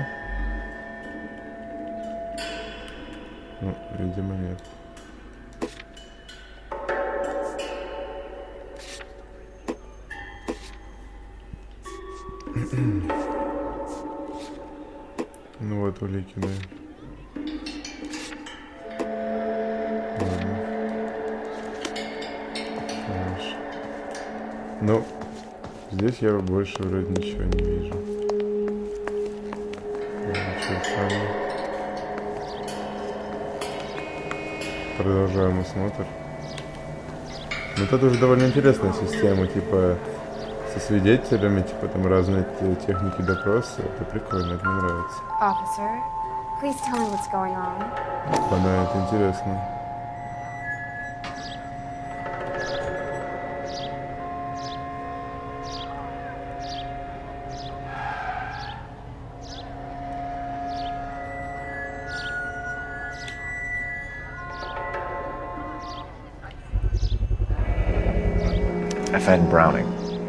Ну, видимо, нет. Ну вот улики, да. Ладно. Хорошо. Ну, здесь я больше вроде ничего не вижу. Ничего самого. Продолжаем осмотр. Ну, это уже довольно интересная система, типа со свидетелями, типа там разные техники допроса. Это прикольно, это мне нравится. Officer, please tell me what's going on. Да, это интересно. FN Browning,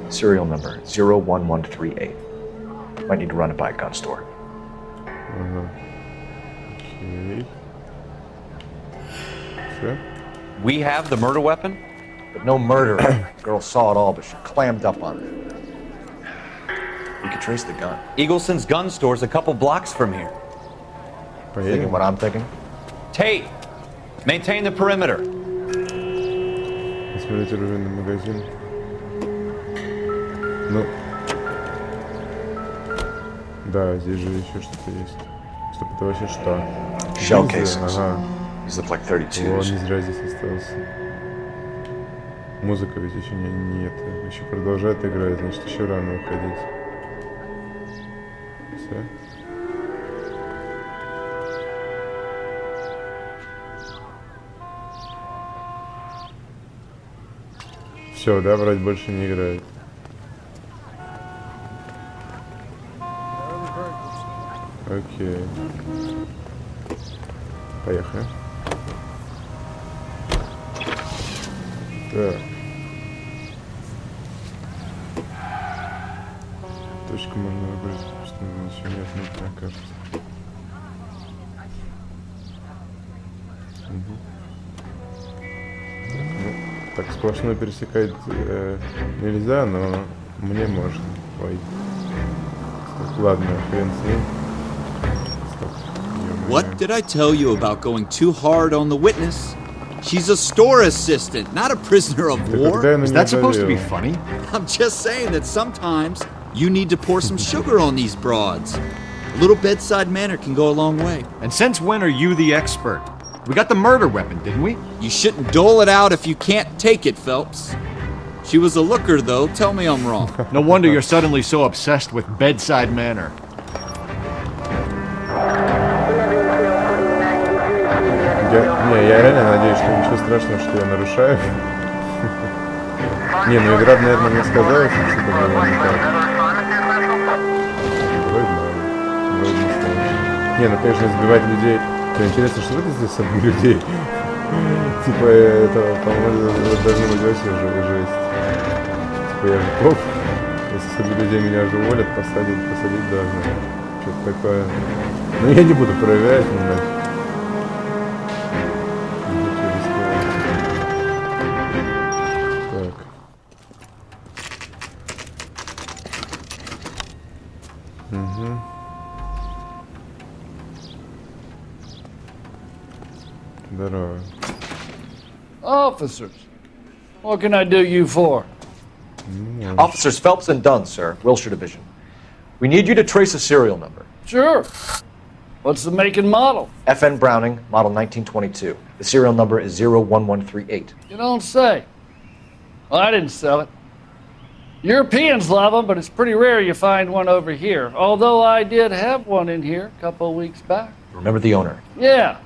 serial number 01138. Might need to run it by a gun store. Okay. Sure. We have the murder weapon? But no murderer. Girl saw it all, but she clammed up on it. We could trace the gun. Eagleson's gun store's a couple blocks from here. Thinking what I'm thinking? Tate, maintain the perimeter. Посмотрите оружейный магазин. Ну. Да, здесь же еще что-то есть. Стоп, это вообще что? Shell casings. Ага. These look like 32s. О, не зря здесь остался. Музыка ведь еще нет. Еще продолжает играть, значит еще рано уходить. Все. Все, да, вроде больше не играет. Окей. Поехали. Так. Точку можно выбрать, потому что ничего нет на карте. Угу. Так, ну, так сплошной пересекать нельзя, но мне можно. Ой. Так, ладно, хрен с ним. What did I tell you about going too hard on the witness? She's a store assistant, not a prisoner of war. Is that supposed to be funny? I'm just saying that sometimes you need to pour some sugar on these broads. A little bedside manner can go a long way. And since when are you the expert? We got the murder weapon, didn't we? You shouldn't dole it out if you can't take it, Phelps. She was a looker, though. Tell me I'm wrong. No wonder you're suddenly so obsessed with bedside manner. Я реально надеюсь, что ничего страшного, что я нарушаю. Не, ну игра, наверное, мне сказала, что что-то было не так. Вроде не страшно. Не, ну конечно, сбивать людей. Интересно, что это здесь собой людей? Типа это, по-моему, должно быть вообще жесть. Типа я же коп. Если собой людей меня же уволят, посадить должны. Что-то такое. Ну я не буду проверять, но нафиг. Здорово. Officers, what can I do you for? Officers Phelps and Dunn, sir, Wilshire Division. We need you to trace a serial number. Sure. What's the make and model? FN Browning, model 1922. The serial number is 01138. You don't say. Well, I didn't sell it. Europeans love them, but it's pretty rare you find one over here. Although I did have one in here a couple of weeks back. Remember the owner? Yeah.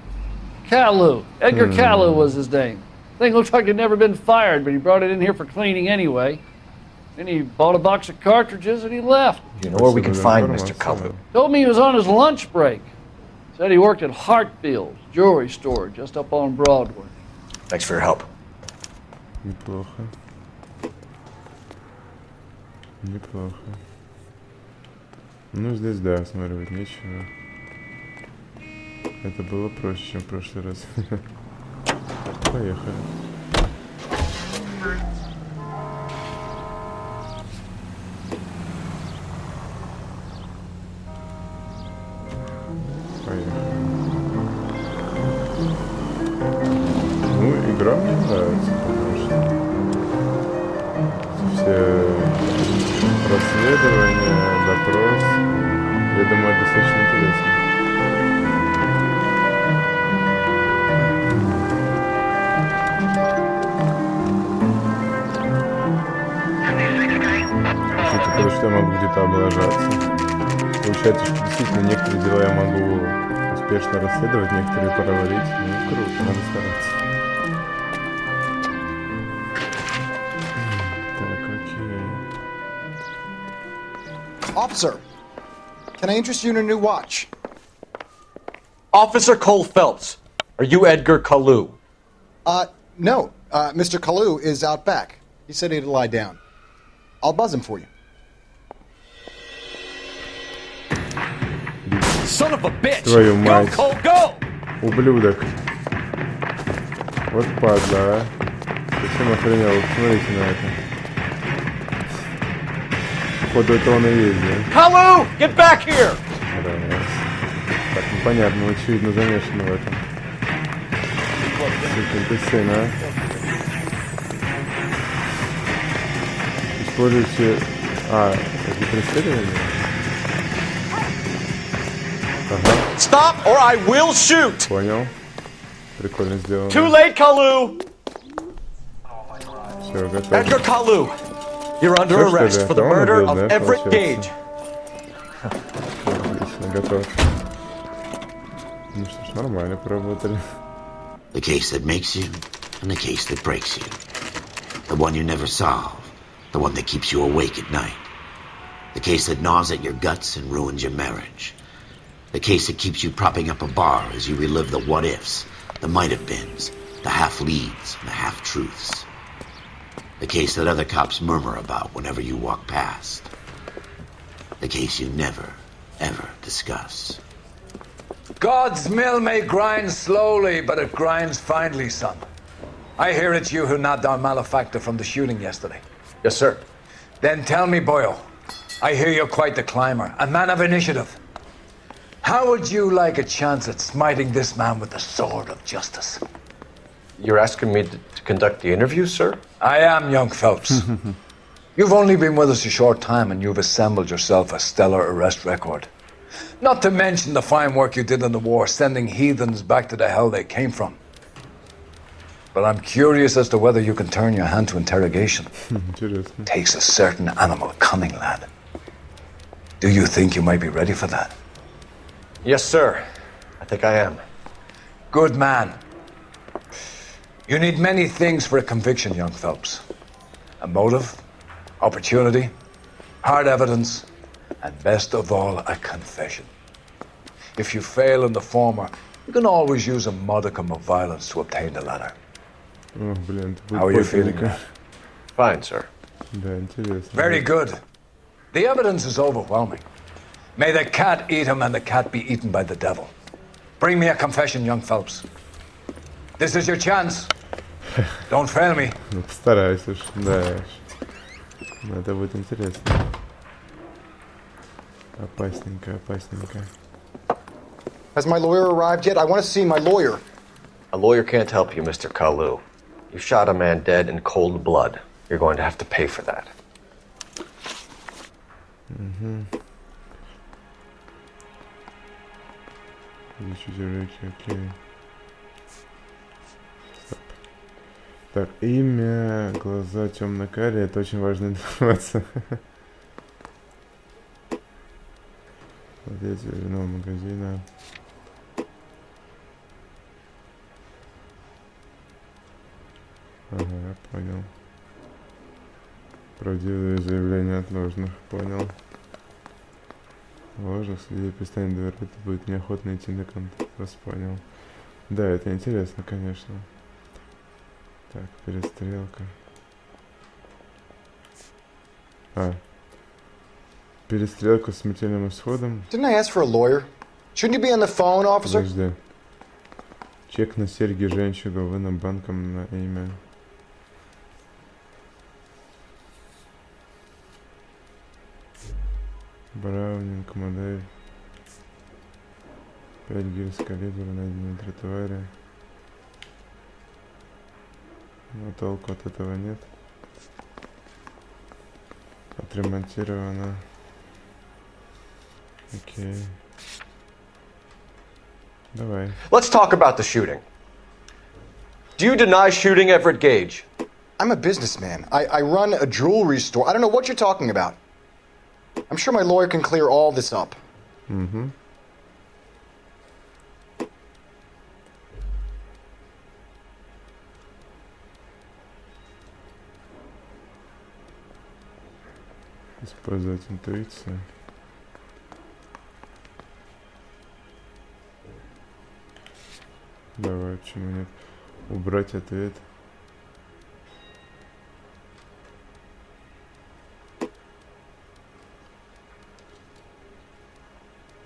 Kalu. Edgar Kalu was his name. Thing looks like it'd never been fired, but he brought it in here for cleaning anyway. Then he bought a box of cartridges and he left. You know where we can find Mr. Kalu? Told me he was on his lunch break. Said he worked at Hartfield's jewelry store just up on Broadway. Thanks for your help. Неплохо. Неплохо. Ну, здесь, да, осматривать нечего. Это было проще, чем в прошлый раз. Поехали. Ну, игра мне нравится, потому что все расследования, допрос, я думаю, это достаточно интересно. Потому что я могу где-то облажаться. Получается, что действительно некоторые дела я могу успешно расследовать, некоторые провалить. Ну, круто, надо стараться. Так, окей. Officer, can I interest you in a new watch? Officer Cole Phelps, are you Edgar Kalu? No. Mr. Kalu is out back. He said he'd lie down. I'll buzz him for you. Son of a bitch! Твою мать. Go, Cole, go! Ублюдок. Вот падла, а. Совсем охренел. Смотрите на это. Походу, это он и есть, да? Kalu, get back here! Раз. Так, ну понятно, очевидно замешан в этом. Сукин ты сын, а. Используйте... это преследование? Ага. Stop or I will shoot! Понял. Прикольно сделано. Too late, Kalu! Все, готово. Edgar Kalu, you're under Всё, что arrest ли? for the Это он murder убил, of да, Everett получается? Gage. Отлично, готов. Ну что ж, нормально поработали. The case that makes you and the case that breaks you. The one you never solve. The one that keeps you awake at night. The case that gnaws at your guts and ruins your marriage. The case that keeps you propping up a bar as you relive the what-ifs, the might-have-beens, the half-leads, and the half-truths. The case that other cops murmur about whenever you walk past. The case you never, ever discuss. God's mill may grind slowly, but it grinds finely, son. I hear it's you who nabbed our malefactor from the shooting yesterday. Yes, sir. Then tell me, Boyle, I hear you're quite the climber, a man of initiative. How would you like a chance at smiting this man with the sword of justice? You're asking me to conduct the interview, sir? I am, young Phelps. You've only been with us a short time and you've assembled yourself a stellar arrest record. Not to mention the fine work you did in the war, sending heathens back to the hell they came from. But I'm curious as to whether you can turn your hand to interrogation. Takes a certain animal cunning, lad. Do you think you might be ready for that? Yes, sir. I think I am. Good man. You need many things for a conviction, young Phelps. A motive, opportunity, hard evidence, and best of all, a confession. If you fail in the former, you can always use a modicum of violence to obtain the latter. О, блин, это будет How are you feeling, плотненько. Fine, sir. Да, интересно. Very good. The evidence is overwhelming. May the cat eat him and the cat be eaten by the devil. Bring me a confession, young Phelps. This is your chance. Don't fail me. Ну, постараюсь уж, да. Ну, это будет интересно. Опасненько, опасненько. Has my lawyer arrived yet? I want to see my lawyer. A lawyer can't help you, Mr. Kalu. You shot a man dead in cold blood. You're going to have to pay for that. Окей. Так, имя, глаза темно-карие, это очень важная информация. Владелец виновного магазина. Ага, понял. Правдивые заявления от ложных, понял. Ложных людей пристанет доверять, это будет неохотно идти на контакт, вас понял. Да, это интересно, конечно. Так, перестрелка. Перестрелка с смертельным исходом. Didn't I ask for a lawyer? Shouldn't you be on the phone, officer? Подожди. Чек на серьги женщину, выдам банком на имя. Браунинг, модель. 5 гильз калибра, найдены на тротуаре. Но толку от этого нет. Отремонтировано. Окей. Давай. Let's talk about the shooting. Do you deny shooting Everett Gage? I'm a businessman. I run a jewelry store. I don't know what you're talking about. I'm sure my lawyer can clear all this up. Mm-hmm. Использовать интуицию. Давай, почему нет? Убрать ответ.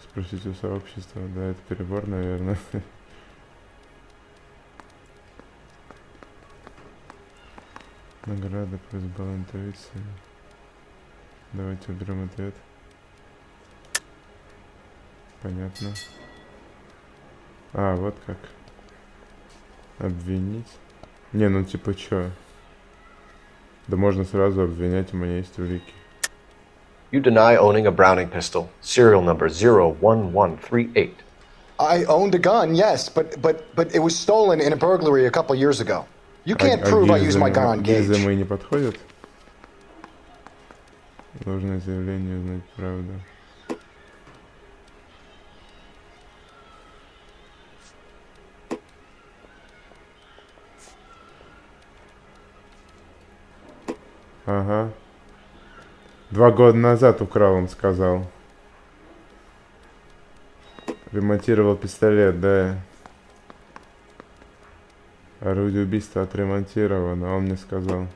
Спросить у сообщества. Да, это перебор, наверное. Награда плюс балл интуиции. Давайте уберем ответ. Понятно. А, вот как. Обвинить. Не, ну типа чё? Да можно сразу обвинять, у меня есть улики. You deny owning a Browning pistol, serial number 01138. I owned a gun, yes, but it was stolen in a burglary a couple years ago. You can't prove I used my gun on Gage. Гильзы мои не подходят? Ложное заявление, узнать правду. Ага. 2 года назад украл, он сказал. Ремонтировал пистолет, да. Орудие убийства отремонтировано, а он мне сказал.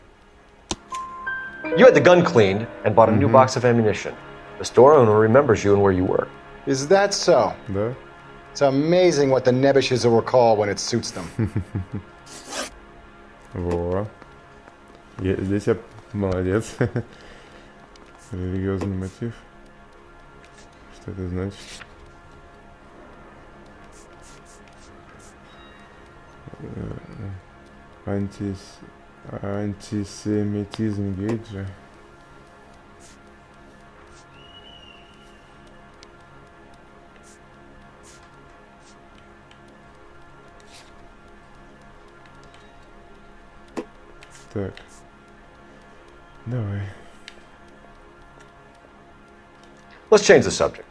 You had the gun cleaned and bought a new box of ammunition. The store owner remembers you and where you work. Is that so? Да. It's amazing what the Nebushes will recall when it suits them. Во. Здесь я молодец. Религиозный мотив. Что это значит? Антисемитизм Гейджа. Так. Давай. Let's change the subject.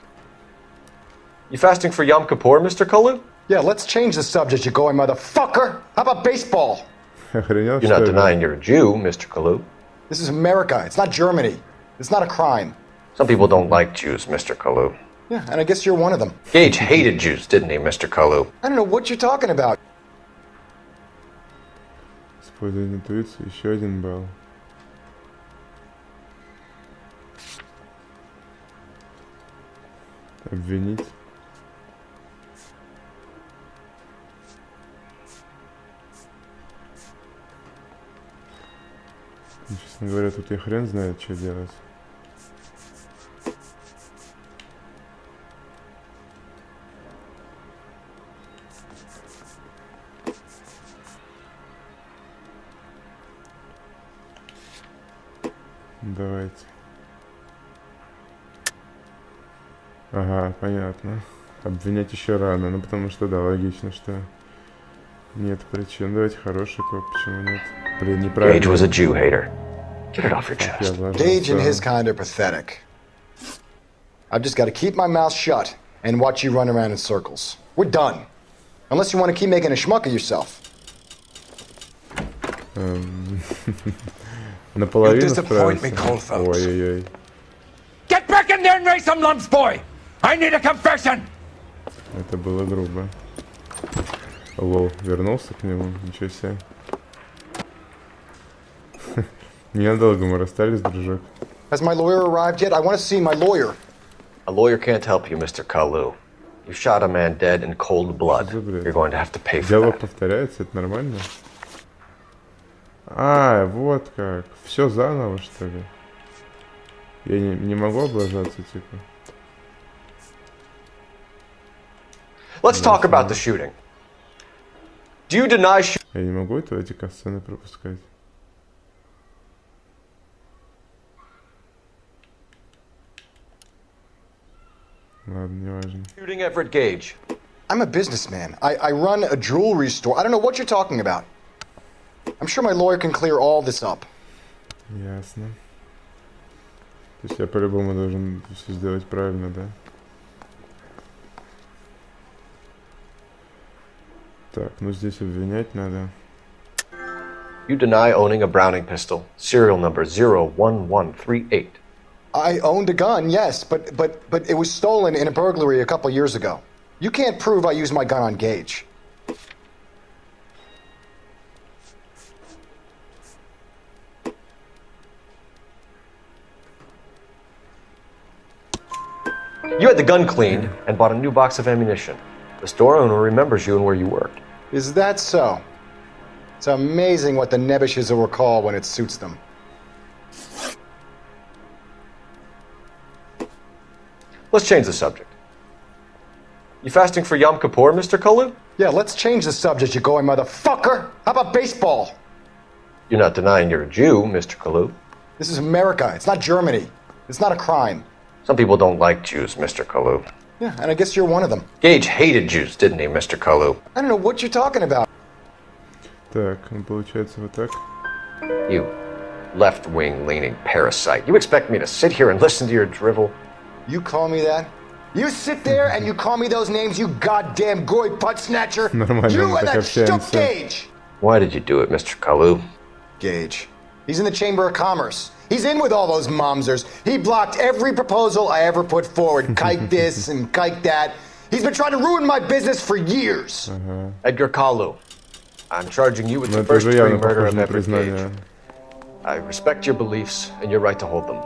You fasting for Yom Kippur, Mr. Kalu? Yeah, let's change the subject, you going motherfucker. How about baseball? You're not denying you're a Jew, Mr. Kalu. This is America. It's not Germany. It's not a crime. Some people don't like Jews, Mr. Kalu. Yeah, and I guess you're one of them. Gage hated Jews, didn't he, Mr. Kalu? I don't know what you're talking about. Использовать интуицию, еще 1 балл. Обвинить. Честно говоря, тут я хрен знает, что делать. Давайте. Ага, понятно. Обвинять еще рано, ну потому что да, логично, что нет причин. Давайте хороший топ, почему нет? Блин, неправильно. Gage was a Jew hater. Get it off your chest. Gage and his kind are pathetic. I've just got to keep my mouth shut and watch you run around in circles. We're done. Unless you want to keep making a schmuck of yourself. Наполовину справился. Ой-ой-ой. Get back in there and raise some lumps, boy! I need a confession! Это было грубо. Лол, вернулся к нему, ничего себе. Ненадолго мы расстались, дружок. Has my lawyer arrived yet? I want to see my lawyer. A lawyer can't help you, Mr. Kalu. You shot a man dead in cold blood. You're going to have to pay for Диалог that. повторяется, это нормально? А, вот как. Все заново, что ли? Я не могу облажаться, типа. Let's talk about the shooting. Do you deny Я не могу эти касцены пропускать. Ладно, не важно. shooting Everett Gage? I'm a businessman. I run a jewelry store. I don't know what you're talking about. I'm sure my lawyer can clear all this up. Ясно. То есть я по-любому должен все сделать правильно, да? Так, ну здесь обвинять надо. You deny owning a Browning pistol, serial number 01138. I owned a gun, yes, but it was stolen in a burglary a couple years ago. You can't prove I used my gun on Gage. You had the gun cleaned and bought a new box of ammunition. The store owner remembers you and where you worked. Is that so? It's amazing what the Nebushes will recall when it suits them. Let's change the subject. You fasting for Yom Kippur, Mr. Kalu? Yeah, let's change the subject, you going motherfucker. How about baseball? You're not denying you're a Jew, Mr. Kalu. This is America. It's not Germany. It's not a crime. Some people don't like Jews, Mr. Kalu. Yeah, and I guess you're one of them. Gage hated Jews, didn't he, Mr. Kalu? I don't know what you're talking about. Так, ну получается вот так. You left-wing leaning parasite. You expect me to sit here and listen to your drivel? You call me that? You sit there and you call me those names, you goddamn goy putt snatcher. Нормально, You мы and так that stuck общаемся. Gage. Why did you do it, Mr. Kalu? Gage. He's in the Chamber of Commerce. He's in with all those momsers. He blocked every proposal I ever put forward. Kike this and kike that. He's been trying to ruin my business for years. Edgar Kalu, I'm charging you with Ну the это first уже degree явно murder похоже of на Everett признание. Gage. I respect your beliefs and your right to hold them.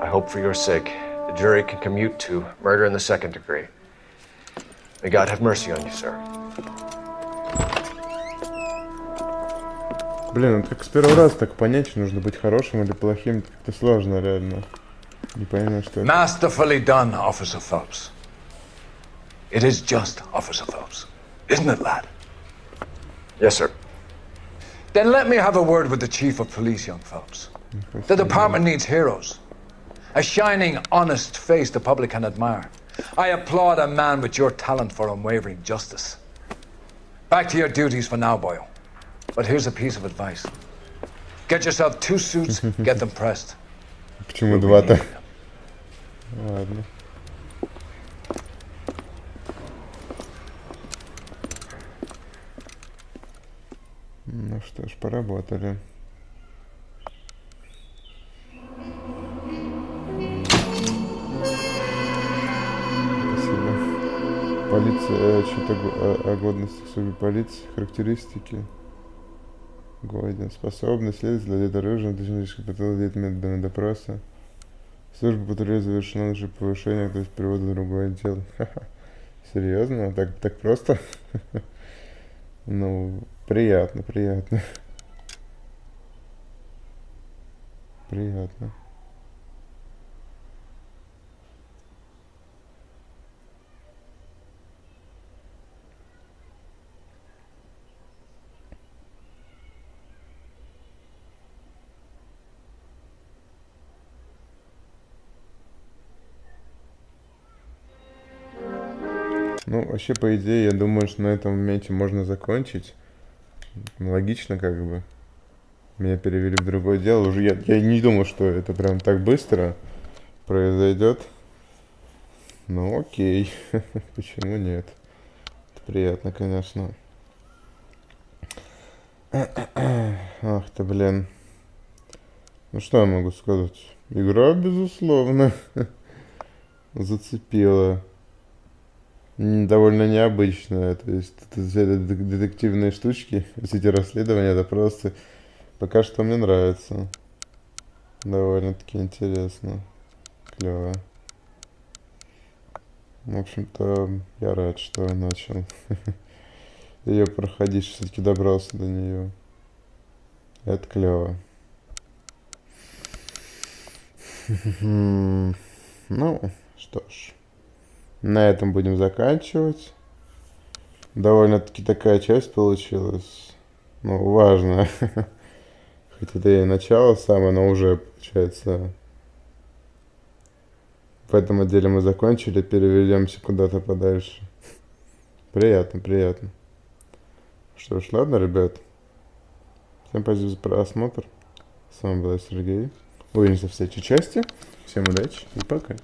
I hope for your sake the jury can commute to murder in the second degree. May God have mercy on you, sir. Блин, ну как с первого раза так понять, что нужно быть хорошим или плохим, это как-то сложно, реально. Не пойму, что это. Masterfully done, Officer Phelps. It is just, Officer Phelps. Isn't it, lad? Yes, sir. Then let me have a word with the Chief of Police, young Phelps. The department needs heroes. A shining, honest face the public can admire. I applaud a man with your talent for unwavering justice. Back to your duties for now, boyo. But here's a piece of advice. Get yourself 2 suits, get them pressed. Почему два-то? Ладно. Ну что ж, поработали. Спасибо. Полиция, отчет о годности к службе полиции, характеристики. Годен. Способность, следователь, владеет оружием, технически владеет методами допроса. Служба патруля завершена лучше повышение, то есть перевода в другое дело. Серьезно? Так просто? Ну, приятно. Приятно. Ну, вообще, по идее, я думаю, что на этом моменте можно закончить. Логично, как бы. Меня перевели в другое дело. Уже я не думал, что это прям так быстро произойдет. Ну, окей. Почему нет? Это приятно, конечно. Ах ты, блин. Ну что я могу сказать? Игра, безусловно, зацепила. Довольно необычная. То есть это детективные штучки, все эти расследования, это просто пока что мне нравится. Довольно-таки интересно. Клево. В общем-то, я рад, что я начал ее проходить, что все-таки добрался до нее. Это клево. Ну, что ж. На этом будем заканчивать. Довольно-таки такая часть получилась. Ну, важная. Хоть это и начало самое, но уже, получается, в этом отделе мы закончили, переведемся куда-то подальше. Приятно, приятно. Что ж, ладно, ребят. Всем спасибо за просмотр. С вами был Сергей. Увидимся в следующей части. Всем удачи и пока.